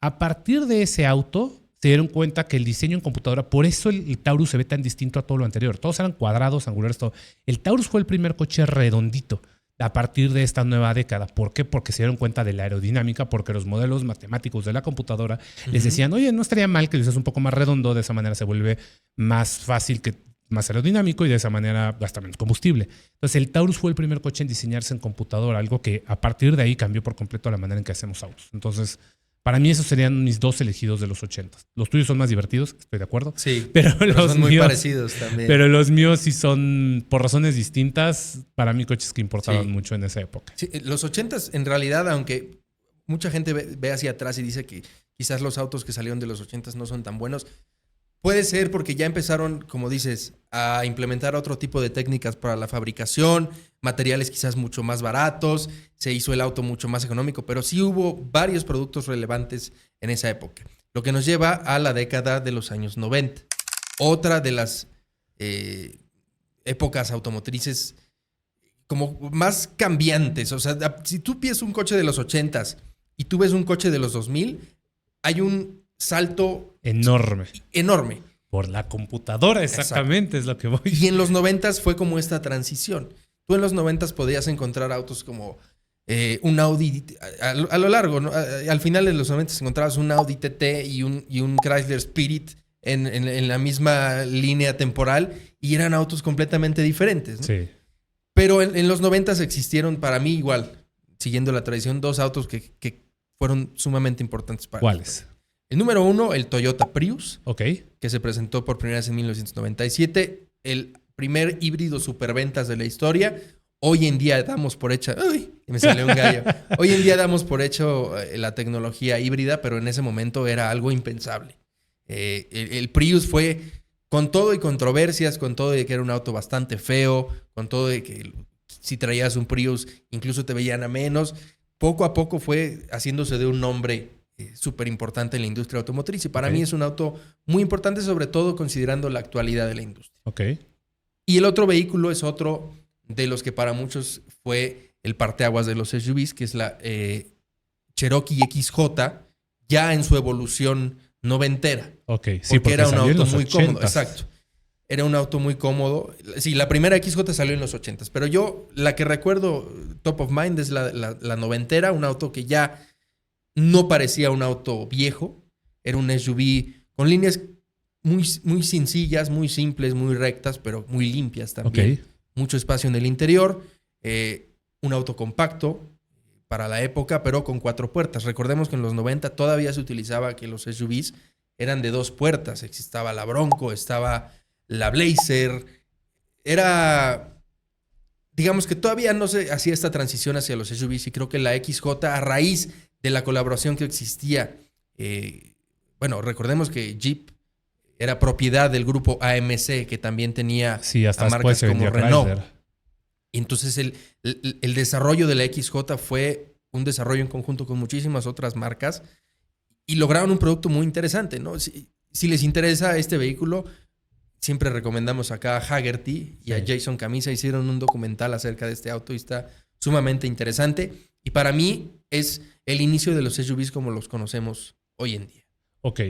A partir de ese auto se dieron cuenta que el diseño en computadora, por eso el Taurus se ve tan distinto a todo lo anterior. Todos eran cuadrados, angulares, todo. El Taurus fue el primer coche redondito a partir de esta nueva década. ¿Por qué? Porque se dieron cuenta de la aerodinámica, porque los modelos matemáticos de la computadora les decían, oye, no estaría mal que lo hicieras un poco más redondo, de esa manera se vuelve más fácil, más aerodinámico y de esa manera gasta menos combustible. Entonces el Taurus fue el primer coche en diseñarse en computadora, algo que a partir de ahí cambió por completo la manera en que hacemos autos. Entonces, para mí esos serían mis 2 elegidos de los 80. Los tuyos son más divertidos, estoy de acuerdo. Sí, pero los son muy míos, parecidos también. Pero los míos sí son, por razones distintas, para mí coches que importaban mucho en esa época. Sí, los 80s, en realidad, aunque mucha gente ve hacia atrás y dice que quizás los autos que salieron de los 80s no son tan buenos, puede ser porque ya empezaron, como dices, a implementar otro tipo de técnicas para la fabricación, materiales quizás mucho más baratos, se hizo el auto mucho más económico, pero sí hubo varios productos relevantes en esa época. Lo que nos lleva a la década de los años 90. Otra de las épocas automotrices como más cambiantes. O sea, si tú piensas un coche de los 80s y tú ves un coche de los 2000, hay un salto enorme. Por la computadora, exactamente. Exacto. Es lo que voy. Y en los 90s fue como esta transición. Tú en los 90s podías encontrar autos como un Audi, a lo largo, ¿no? Al final de los 90s encontrabas un Audi TT y un Chrysler Spirit en la misma línea temporal y eran autos completamente diferentes, ¿no? Sí. Pero en los 90s existieron, para mí igual, siguiendo la tradición, 2 autos que fueron sumamente importantes para ¿Cuáles? nosotros. El número 1, el Toyota Prius, que se presentó por primera vez en 1997. El primer híbrido superventas de la historia. Hoy en día damos por hecha... ¡Uy! Me salió un gallo. Hoy en día damos por hecho la tecnología híbrida, pero en ese momento era algo impensable. El Prius fue con todo y controversias, con todo de que era un auto bastante feo, con todo de que si traías un Prius incluso te veían a menos. Poco a poco fue haciéndose de un nombre súper importante en la industria automotriz y para mí es un auto muy importante, sobre todo considerando la actualidad de la industria. Y el otro vehículo es otro de los que para muchos fue el parteaguas de los SUVs, que es la Cherokee XJ, ya en su evolución noventera. Sí, porque era un auto muy 80s. cómodo. Exacto. Era un auto muy cómodo. Sí, la primera XJ salió en los 80s, pero yo la que recuerdo top of mind es la noventera, un auto que ya no parecía un auto viejo, era un SUV con líneas muy, muy sencillas, muy simples, muy rectas, pero muy limpias también. Mucho espacio en el interior, un auto compacto para la época, pero con 4 puertas. Recordemos que en los 90 todavía se utilizaba que los SUVs eran de 2 puertas. Existaba la Bronco, estaba la Blazer. Digamos que todavía no se hacía esta transición hacia los SUVs y creo que la XJ, a raíz de la colaboración que existía, recordemos que Jeep era propiedad del grupo AMC, que también tenía hasta marcas como Renault. Chrysler. Y entonces el desarrollo de la XJ fue un desarrollo en conjunto con muchísimas otras marcas y lograron un producto muy interesante, ¿no? Si les interesa este vehículo, siempre recomendamos acá a Hagerty y a Jason Camisa. Hicieron un documental acerca de este auto y está sumamente interesante. Y para mí es el inicio de los SUVs como los conocemos hoy en día. Ok.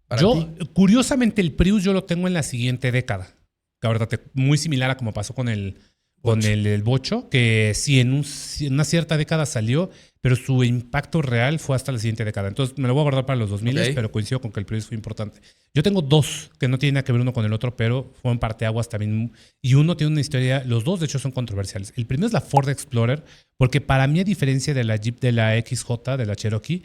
¿Para Yo, ti? curiosamente, el Prius yo lo tengo en la siguiente década. La verdad, muy similar a como pasó con el Bocho, que sí, en una cierta década salió, pero su impacto real fue hasta la siguiente década. Entonces me lo voy a guardar para los 2000, Ok. pero coincido con que el Prius fue importante. Yo tengo dos que no tienen nada que ver uno con el otro, pero fueron parteaguas también. Y uno tiene una historia, los dos de hecho son controversiales. El primero es la Ford Explorer, porque para mí, a diferencia de la Jeep de la XJ, de la Cherokee,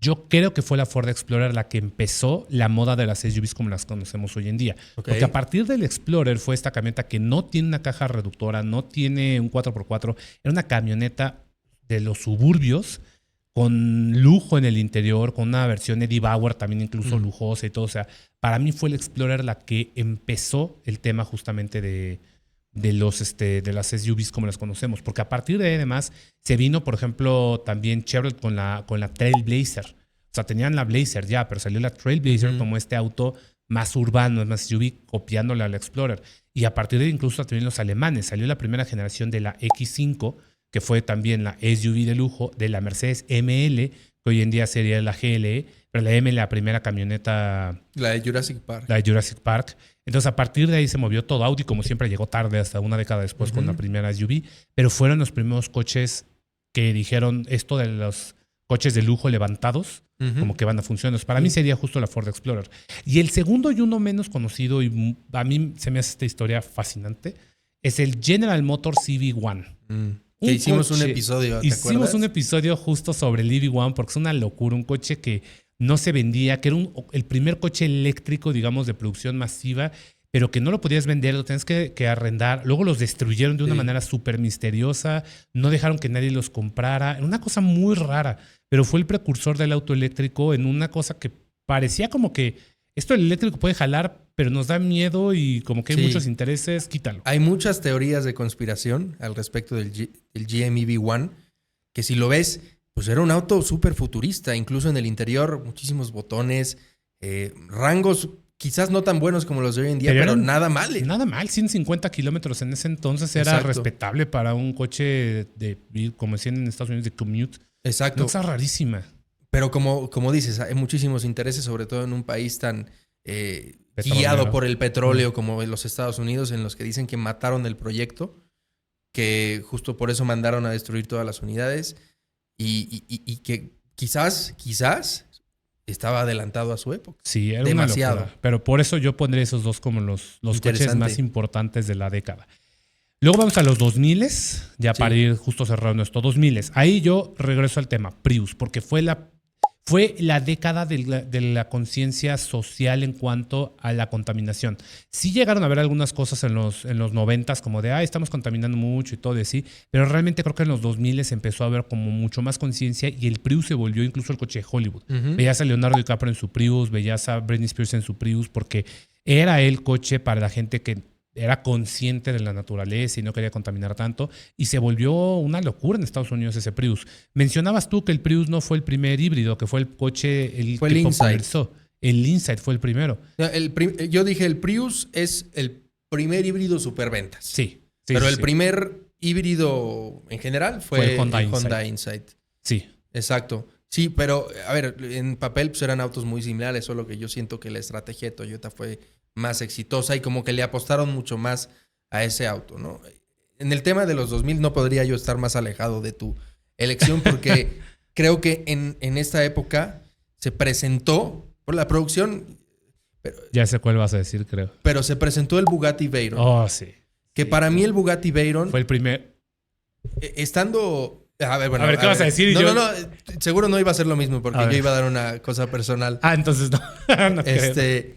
yo creo que fue la Ford Explorer la que empezó la moda de las SUVs como las conocemos hoy en día. Ok. Porque a partir del Explorer fue esta camioneta que no tiene una caja reductora, no tiene un 4x4. Era una camioneta de los suburbios con lujo en el interior, con una versión Eddie Bauer también incluso lujosa y todo. O sea, para mí fue el Explorer la que empezó el tema justamente de las SUVs como las conocemos. Porque a partir de ahí, además, se vino, por ejemplo, también Chevrolet con la Trailblazer. O sea, tenían la Blazer ya, pero salió la Trailblazer como este auto más urbano, más SUV, copiándole al Explorer. Y a partir de ahí, incluso también los alemanes. Salió la primera generación de la X5, que fue también la SUV de lujo de la Mercedes ML, que hoy en día sería la GLE, pero la M, la primera camioneta... La de Jurassic Park. La de Jurassic Park. Entonces, a partir de ahí se movió todo. Audi, como siempre, llegó tarde, hasta una década después con la primera SUV, pero fueron los primeros coches que dijeron esto de los coches de lujo levantados, como que van a funcionar. Para mí sería justo la Ford Explorer. Y el segundo y uno menos conocido, y a mí se me hace esta historia fascinante, es el General Motors EV1. Que hicimos un episodio, ¿te Hicimos acuerdas? un episodio justo sobre el EV1 porque es una locura, un coche que no se vendía, que era el primer coche eléctrico, digamos, de producción masiva, pero que no lo podías vender, lo tenías que arrendar. Luego los destruyeron de una manera súper misteriosa, no dejaron que nadie los comprara. Era una cosa muy rara, pero fue el precursor del auto eléctrico en una cosa que parecía como que esto el eléctrico puede jalar, pero nos da miedo y como que hay muchos intereses, quítalo. Hay muchas teorías de conspiración al respecto del GM EV1, que si lo ves, pues era un auto súper futurista, incluso en el interior, muchísimos botones, rangos quizás no tan buenos como los de hoy en día, pero nada mal. Nada mal, 150 kilómetros en ese entonces era respetable para un coche como decían en Estados Unidos, de commute. Exacto. Una cosa rarísima. Pero como dices, hay muchísimos intereses, sobre todo en un país tan guiado por el petróleo como en los Estados Unidos, en los que dicen que mataron el proyecto, que justo por eso mandaron a destruir todas las unidades y que quizás estaba adelantado a su época. Sí, era demasiado. Una locura. Pero por eso yo pondré esos dos como los coches más importantes de la década. Luego vamos a los 2000, ya para ir justo cerrando esto. 2000. Ahí yo regreso al tema Prius, porque fue la década de la conciencia social en cuanto a la contaminación. Sí llegaron a ver algunas cosas en los 90s, como de, estamos contaminando mucho y todo de sí, pero realmente creo que en los 2000 empezó a haber como mucho más conciencia y el Prius se volvió incluso el coche de Hollywood. Veías a Leonardo DiCaprio en su Prius, veías a Britney Spears en su Prius, porque era el coche para la gente que era consciente de la naturaleza y no quería contaminar tanto, y se volvió una locura en Estados Unidos ese Prius. Mencionabas tú que el Prius no fue el primer híbrido, que fue el coche fue el Insight. El Insight fue el primero. Yo dije, el Prius es el primer híbrido superventas. Sí. Pero el primer híbrido en general fue el Honda Insight. Sí. Exacto. Sí, pero a ver, en papel pues eran autos muy similares, solo que yo siento que la estrategia de Toyota fue más exitosa y como que le apostaron mucho más a ese auto, ¿no? En el tema de los 2000 no podría yo estar más alejado de tu elección porque creo que en esta época se presentó por la producción... Ya sé cuál vas a decir, creo. Pero se presentó el Bugatti Veyron. Oh, sí. Que para mí el Bugatti Veyron... Fue el primer... Estando... A ver, ¿qué vas a decir? No, seguro no iba a ser lo mismo porque yo iba a dar una cosa personal. Entonces no. No creo.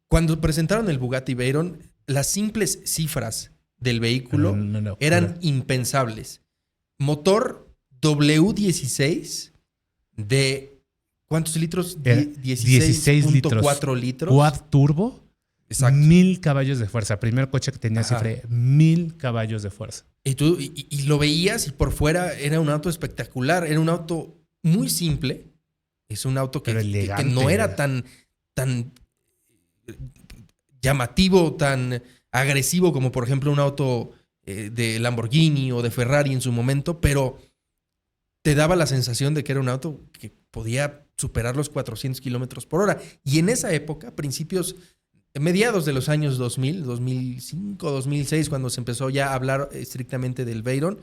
Cuando presentaron el Bugatti Veyron, las simples cifras del vehículo eran impensables. Motor W16 de ¿cuántos litros? 16.4 litros. Quad turbo. Exacto. 1000 caballos de fuerza. Primer coche que tenía cifra de 1000 caballos de fuerza. Y lo veías y por fuera era un auto espectacular. Era un auto muy simple. Es un auto que no era tan llamativo, tan agresivo como por ejemplo un auto de Lamborghini o de Ferrari en su momento, pero te daba la sensación de que era un auto que podía superar los 400 kilómetros por hora. Y en esa época, mediados de los años 2000, 2005, 2006, cuando se empezó ya a hablar estrictamente del Veyron,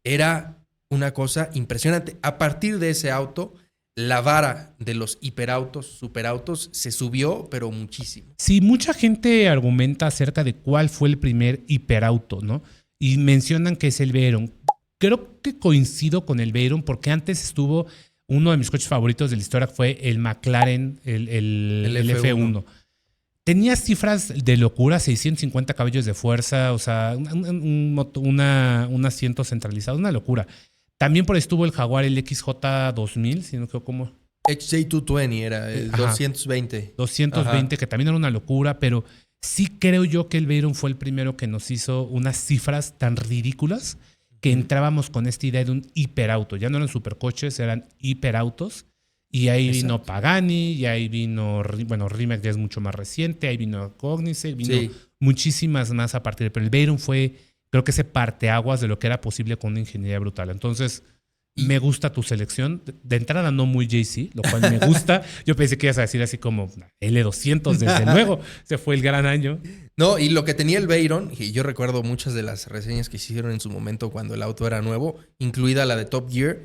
era una cosa impresionante. A partir de ese auto, la vara de los hiperautos, superautos, se subió, pero muchísimo. Sí, mucha gente argumenta acerca de cuál fue el primer hiperauto, ¿no? Y mencionan que es el Veyron. Creo que coincido con el Veyron porque antes estuvo uno de mis coches favoritos de la historia, fue el McLaren, el F1. Tenía cifras de locura, 650 caballos de fuerza, o sea, un asiento centralizado, una locura. También por ahí estuvo el Jaguar, el XJ2000, si no creo cómo. XJ220 era, el 220. 220, que también era una locura, pero sí creo yo que el Veyron fue el primero que nos hizo unas cifras tan ridículas que entrábamos con esta idea de un hiperauto. Ya no eran supercoches, eran hiperautos. Y ahí vino Pagani, y ahí vino, bueno, Rimac ya es mucho más reciente, ahí vino Koenigsegg, vino muchísimas más a partir de... Pero el Veyron fue, creo que ese parteaguas de lo que era posible con una ingeniería brutal. Entonces, me gusta tu selección. De entrada no muy Jay-Z, lo cual me gusta. Yo pensé que ibas a decir así como L200, desde luego. Se fue el gran año. No, y lo que tenía el Veyron, y yo recuerdo muchas de las reseñas que se hicieron en su momento cuando el auto era nuevo, incluida la de Top Gear,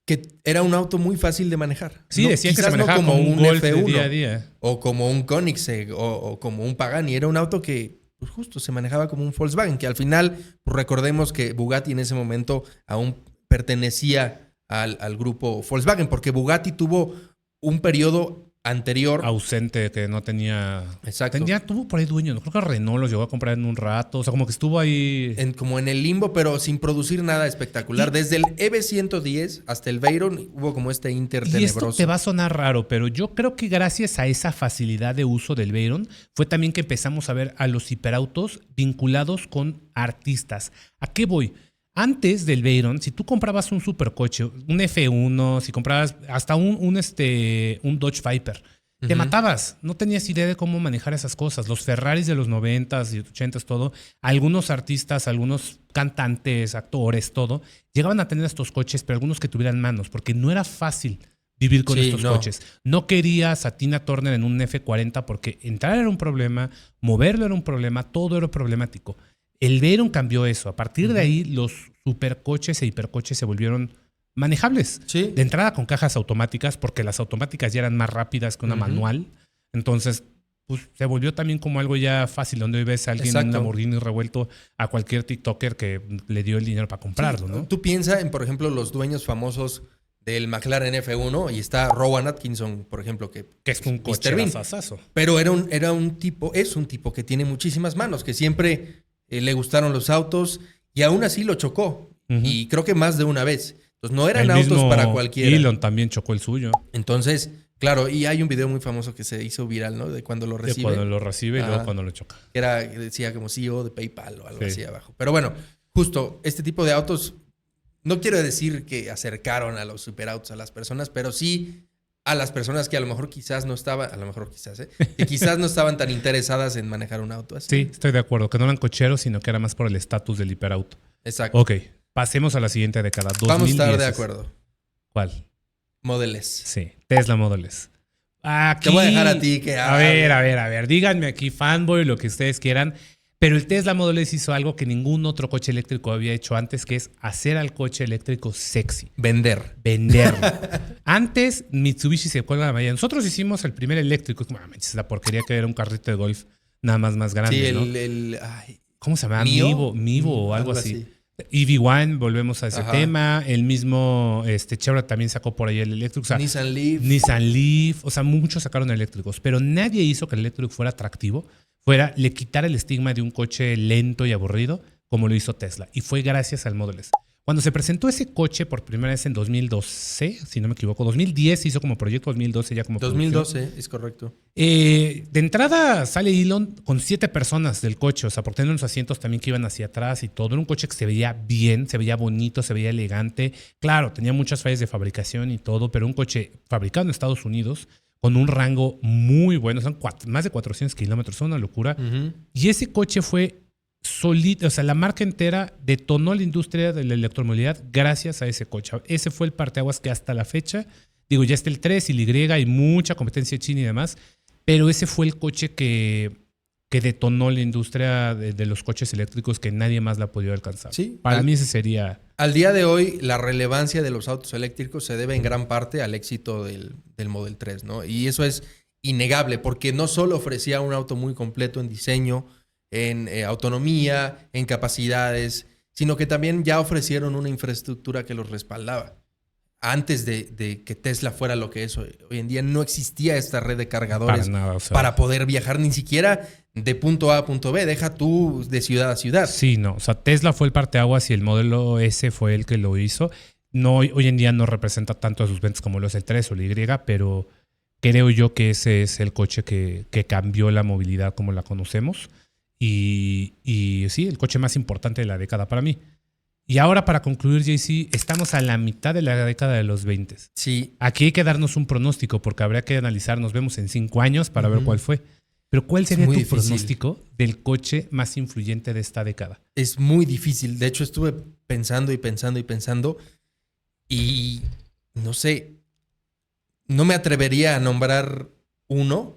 que era un auto muy fácil de manejar. Sí, decían que se manejaba como un Golf F1, de día a día. O como un Koenigsegg, o como un Pagani. Era un auto que pues, justo se manejaba como un Volkswagen, que al final, pues, recordemos que Bugatti en ese momento aún pertenecía al grupo Volkswagen, porque Bugatti tuvo un periodo anterior ausente, que no tenía... Exacto. Tuvo por ahí dueño. Creo que Renault los llegó a comprar en un rato. O sea, como que estuvo ahí... como en el limbo, pero sin producir nada espectacular. Desde el EV110 hasta el Veyron hubo como este tenebroso. Y esto te va a sonar raro, pero yo creo que gracias a esa facilidad de uso del Veyron fue también que empezamos a ver a los hiperautos vinculados con artistas. ¿A qué voy? Antes del Veyron, si tú comprabas un supercoche, un F1, si comprabas hasta un Dodge Viper, te matabas. No tenías idea de cómo manejar esas cosas. Los Ferraris de los 90s y 80s, todo. Algunos artistas, algunos cantantes, actores, todo, llegaban a tener estos coches, pero algunos que tuvieran manos, porque no era fácil vivir con estos coches. No querías a Tina Turner en un F40 porque entrar era un problema, moverlo era un problema, todo era problemático. El Veyron cambió eso. A partir de ahí, los supercoches e hipercoches se volvieron manejables. Sí. De entrada con cajas automáticas, porque las automáticas ya eran más rápidas que una manual. Entonces, pues, se volvió también como algo ya fácil, donde hoy ves a alguien en un Lamborghini revuelto a cualquier TikToker que le dio el dinero para comprarlo, ¿no? Tú piensas en, por ejemplo, los dueños famosos del McLaren F1 y está Rowan Atkinson, por ejemplo, que es un coche rasazo. Pero es un tipo que tiene muchísimas manos, que siempre... le gustaron los autos y aún así lo chocó. Y creo que más de una vez. Entonces no eran autos para cualquiera. Elon también chocó el suyo. Entonces, claro, y hay un video muy famoso que se hizo viral, ¿no? De cuando lo recibe. De cuando lo recibe y luego cuando lo choca. Decía como CEO de PayPal o algo así abajo. Pero bueno, justo este tipo de autos, no quiero decir que acercaron a los superautos a las personas, pero sí a las personas que a lo mejor quizás no estaban, que quizás no estaban tan interesadas en manejar un auto así. Sí, estoy de acuerdo, que no eran cocheros, sino que era más por el estatus del hiperauto. Exacto. Ok, pasemos a la siguiente década. Vamos a estar de acuerdo. ¿Cuál? Model S. Sí, Tesla Model S. Aquí, te voy a dejar a ti que... A ver. Díganme aquí, fanboy, lo que ustedes quieran. Pero el Tesla Model S hizo algo que ningún otro coche eléctrico había hecho antes, que es hacer al coche eléctrico sexy. Venderlo. Antes, Mitsubishi se cuelga la medalla. Nosotros hicimos el primer eléctrico. Es la porquería que era un carrito de golf nada más grande, sí, ¿no? ¿Cómo se llama? Mivo o algo así. EV1, volvemos a ese tema. El mismo Chevrolet también sacó por ahí el eléctrico. O sea, Nissan Leaf. O sea, muchos sacaron eléctricos. Pero nadie hizo que el eléctrico fuera atractivo. Le quitara el estigma de un coche lento y aburrido, como lo hizo Tesla. Y fue gracias al Model S. Cuando se presentó ese coche por primera vez en 2012, si no me equivoco, 2010 se hizo como proyecto, 2012 ya como 2012, producción. es correcto. De entrada sale Elon con 7 personas del coche, o sea, por tener unos asientos también que iban hacia atrás y todo. Era un coche que se veía bien, se veía bonito, se veía elegante. Claro, tenía muchas fallas de fabricación y todo, pero un coche fabricado en Estados Unidos con un rango muy bueno, son más de 400 kilómetros, es una locura. Y ese coche fue solita, o sea, la marca entera detonó la industria de la electromovilidad gracias a ese coche. Ese fue el parteaguas que hasta la fecha, digo, ya está el 3 y el Y, hay mucha competencia china y demás, pero ese fue el coche que detonó la industria de los coches eléctricos que nadie más la ha podido alcanzar. Sí, Para mí ese sería... Al día de hoy, la relevancia de los autos eléctricos se debe en gran parte al éxito del Model 3, ¿no? Y eso es innegable, porque no solo ofrecía un auto muy completo en diseño, en autonomía, en capacidades, sino que también ya ofrecieron una infraestructura que los respaldaba. Antes de que Tesla fuera lo que es hoy en día, no existía esta red de cargadores Para nada, o sea, para poder viajar ni siquiera de punto A a punto B. Deja tú de ciudad a ciudad. Sí, no. O sea, Tesla fue el parteaguas y el modelo S fue el que lo hizo. No, hoy en día no representa tanto a sus ventas como lo es el 3 o el Y, pero creo yo que ese es el coche que cambió la movilidad como la conocemos. Y sí, el coche más importante de la década para mí. Y ahora, para concluir, JC, estamos a la mitad de la década de los 20. Sí. Aquí hay que darnos un pronóstico porque habría que analizar, nos vemos en 5 años para ver cuál fue. Pero ¿cuál sería tu pronóstico del coche más influyente de esta década? Es muy difícil. De hecho, estuve pensando y pensando y pensando y no sé, no me atrevería a nombrar uno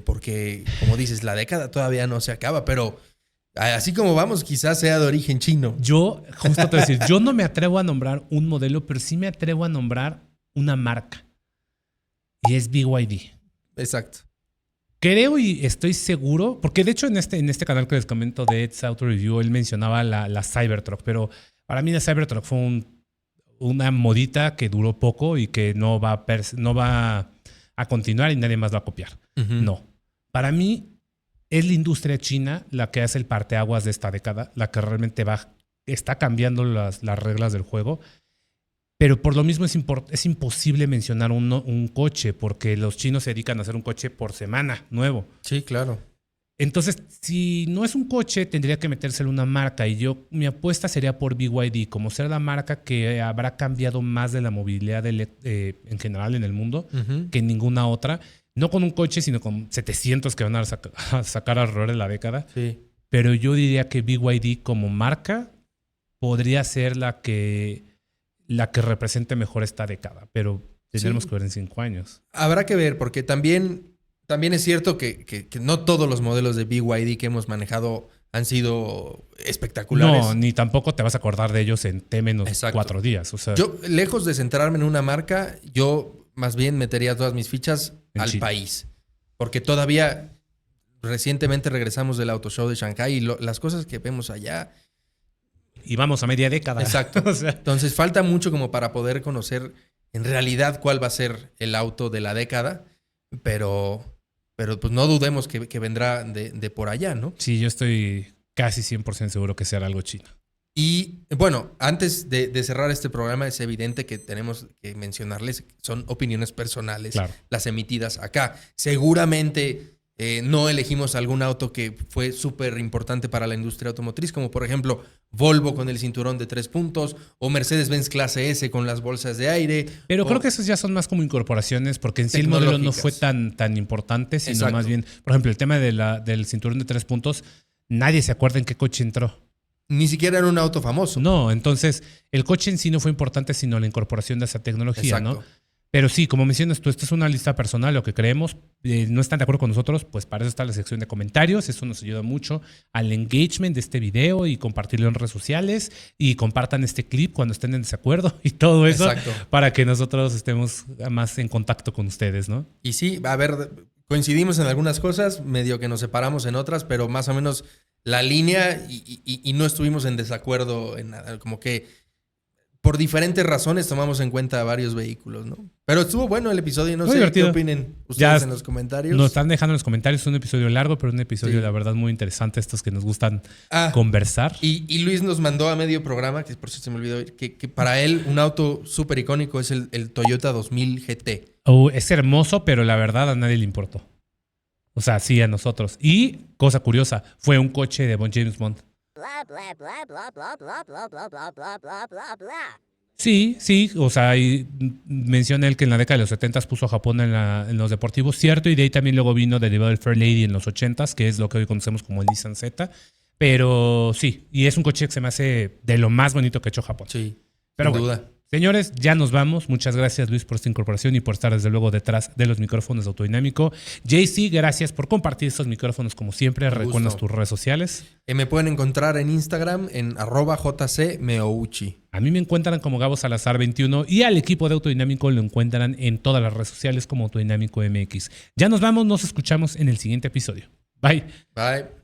porque, como dices, la década todavía no se acaba, pero así como vamos, quizás sea de origen chino. Yo, justo te voy a decir, yo no me atrevo a nombrar un modelo, pero sí me atrevo a nombrar una marca. Y es BYD. Exacto. Creo y estoy seguro, porque de hecho en este canal que les comento de Ed's Auto Review, él mencionaba la Cybertruck, pero para mí la Cybertruck fue una modita que duró poco y que no va a continuar y nadie más va a copiar. No. Para mí es la industria china la que hace el parteaguas de esta década, la que realmente está cambiando las reglas del juego. Pero por lo mismo es imposible mencionar un coche porque los chinos se dedican a hacer un coche por semana nuevo. Sí, claro. Entonces, si no es un coche, tendría que metérselo una marca. Y mi apuesta sería por BYD, como ser la marca que habrá cambiado más de la movilidad en general en el mundo que ninguna otra. No con un coche, sino con 700 que van a sacar alrededor de la década. Sí. Pero yo diría que BYD como marca podría ser la que represente mejor esta década, pero tendremos que ver en 5 años. Habrá que ver, porque también es cierto que no todos los modelos de BYD que hemos manejado han sido espectaculares. No, ni tampoco te vas a acordar de ellos en T-4 días. O sea, yo, lejos de centrarme en una marca, yo más bien metería todas mis fichas al China. país. Porque todavía recientemente regresamos del Auto Show de Shanghái y las cosas que vemos allá... Y vamos a media década. Exacto. O sea, entonces falta mucho como para poder conocer en realidad cuál va a ser el auto de la década, pero pues no dudemos que vendrá de por allá, ¿no? sí, yo estoy casi 100% seguro que será algo chino. Y bueno, antes de cerrar este programa, es evidente que tenemos que mencionarles, son opiniones personales, Claro. las emitidas acá. Seguramente no elegimos algún auto que fue súper importante para la industria automotriz, como por ejemplo Volvo con el cinturón de 3 puntos o Mercedes-Benz clase S con las bolsas de aire. Pero creo que esos ya son más como incorporaciones, porque en sí el modelo no fue tan importante, sino Exacto. más bien, por ejemplo, el tema del cinturón de 3 puntos, nadie se acuerda en qué coche entró. Ni siquiera era un auto famoso. No, entonces el coche en sí no fue importante, sino la incorporación de esa tecnología, Exacto. ¿no? Pero sí, como mencionas tú, esta es una lista personal, lo que creemos. No están de acuerdo con nosotros, pues para eso está la sección de comentarios. Eso nos ayuda mucho al engagement de este video y compartirlo en redes sociales. Y compartan este clip cuando estén en desacuerdo y todo eso. Exacto. Para que nosotros estemos más en contacto con ustedes, ¿no? Y sí, a ver, coincidimos en algunas cosas, medio que nos separamos en otras, pero más o menos la línea y no estuvimos en desacuerdo en nada. Como que por diferentes razones tomamos en cuenta varios vehículos, ¿no? Pero estuvo bueno el episodio, no Muy sé divertido. qué opinen ustedes Ya en los comentarios. Nos están dejando en los comentarios. Es un episodio largo, pero un episodio, Sí. la verdad, muy interesante. Estos que nos gustan conversar. Y Luis nos mandó a medio programa, que por si se me olvidó, que para él un auto súper icónico es el Toyota 2000 GT. Es hermoso, pero la verdad a nadie le importó. O sea, sí, a nosotros. Y, cosa curiosa, fue un coche de James Bond. Blah blah blah blah blah blah blah blah blah blah blah blah blah. Sí, o sea, menciona él que en la década de los 70 puso a Japón en los deportivos, cierto, y de ahí también luego vino derivado del Fair Lady en los 80s, que es lo que hoy conocemos como el Nissan Z. Pero sí, y es un coche que se me hace de lo más bonito que ha hecho Japón. Sí, Pero sin bueno, duda. señores, ya nos vamos. Muchas gracias, Luis, por esta incorporación y por estar desde luego detrás de los micrófonos de Autodinámico. JC, gracias por compartir estos micrófonos como siempre. Un Recuerdas gusto. tus redes sociales. Me pueden encontrar en Instagram en @jcmeouchi. A mí me encuentran como Gabo Salazar 21 y al equipo de Autodinámico lo encuentran en todas las redes sociales como Autodinámico MX. Ya nos vamos, nos escuchamos en el siguiente episodio. Bye. Bye.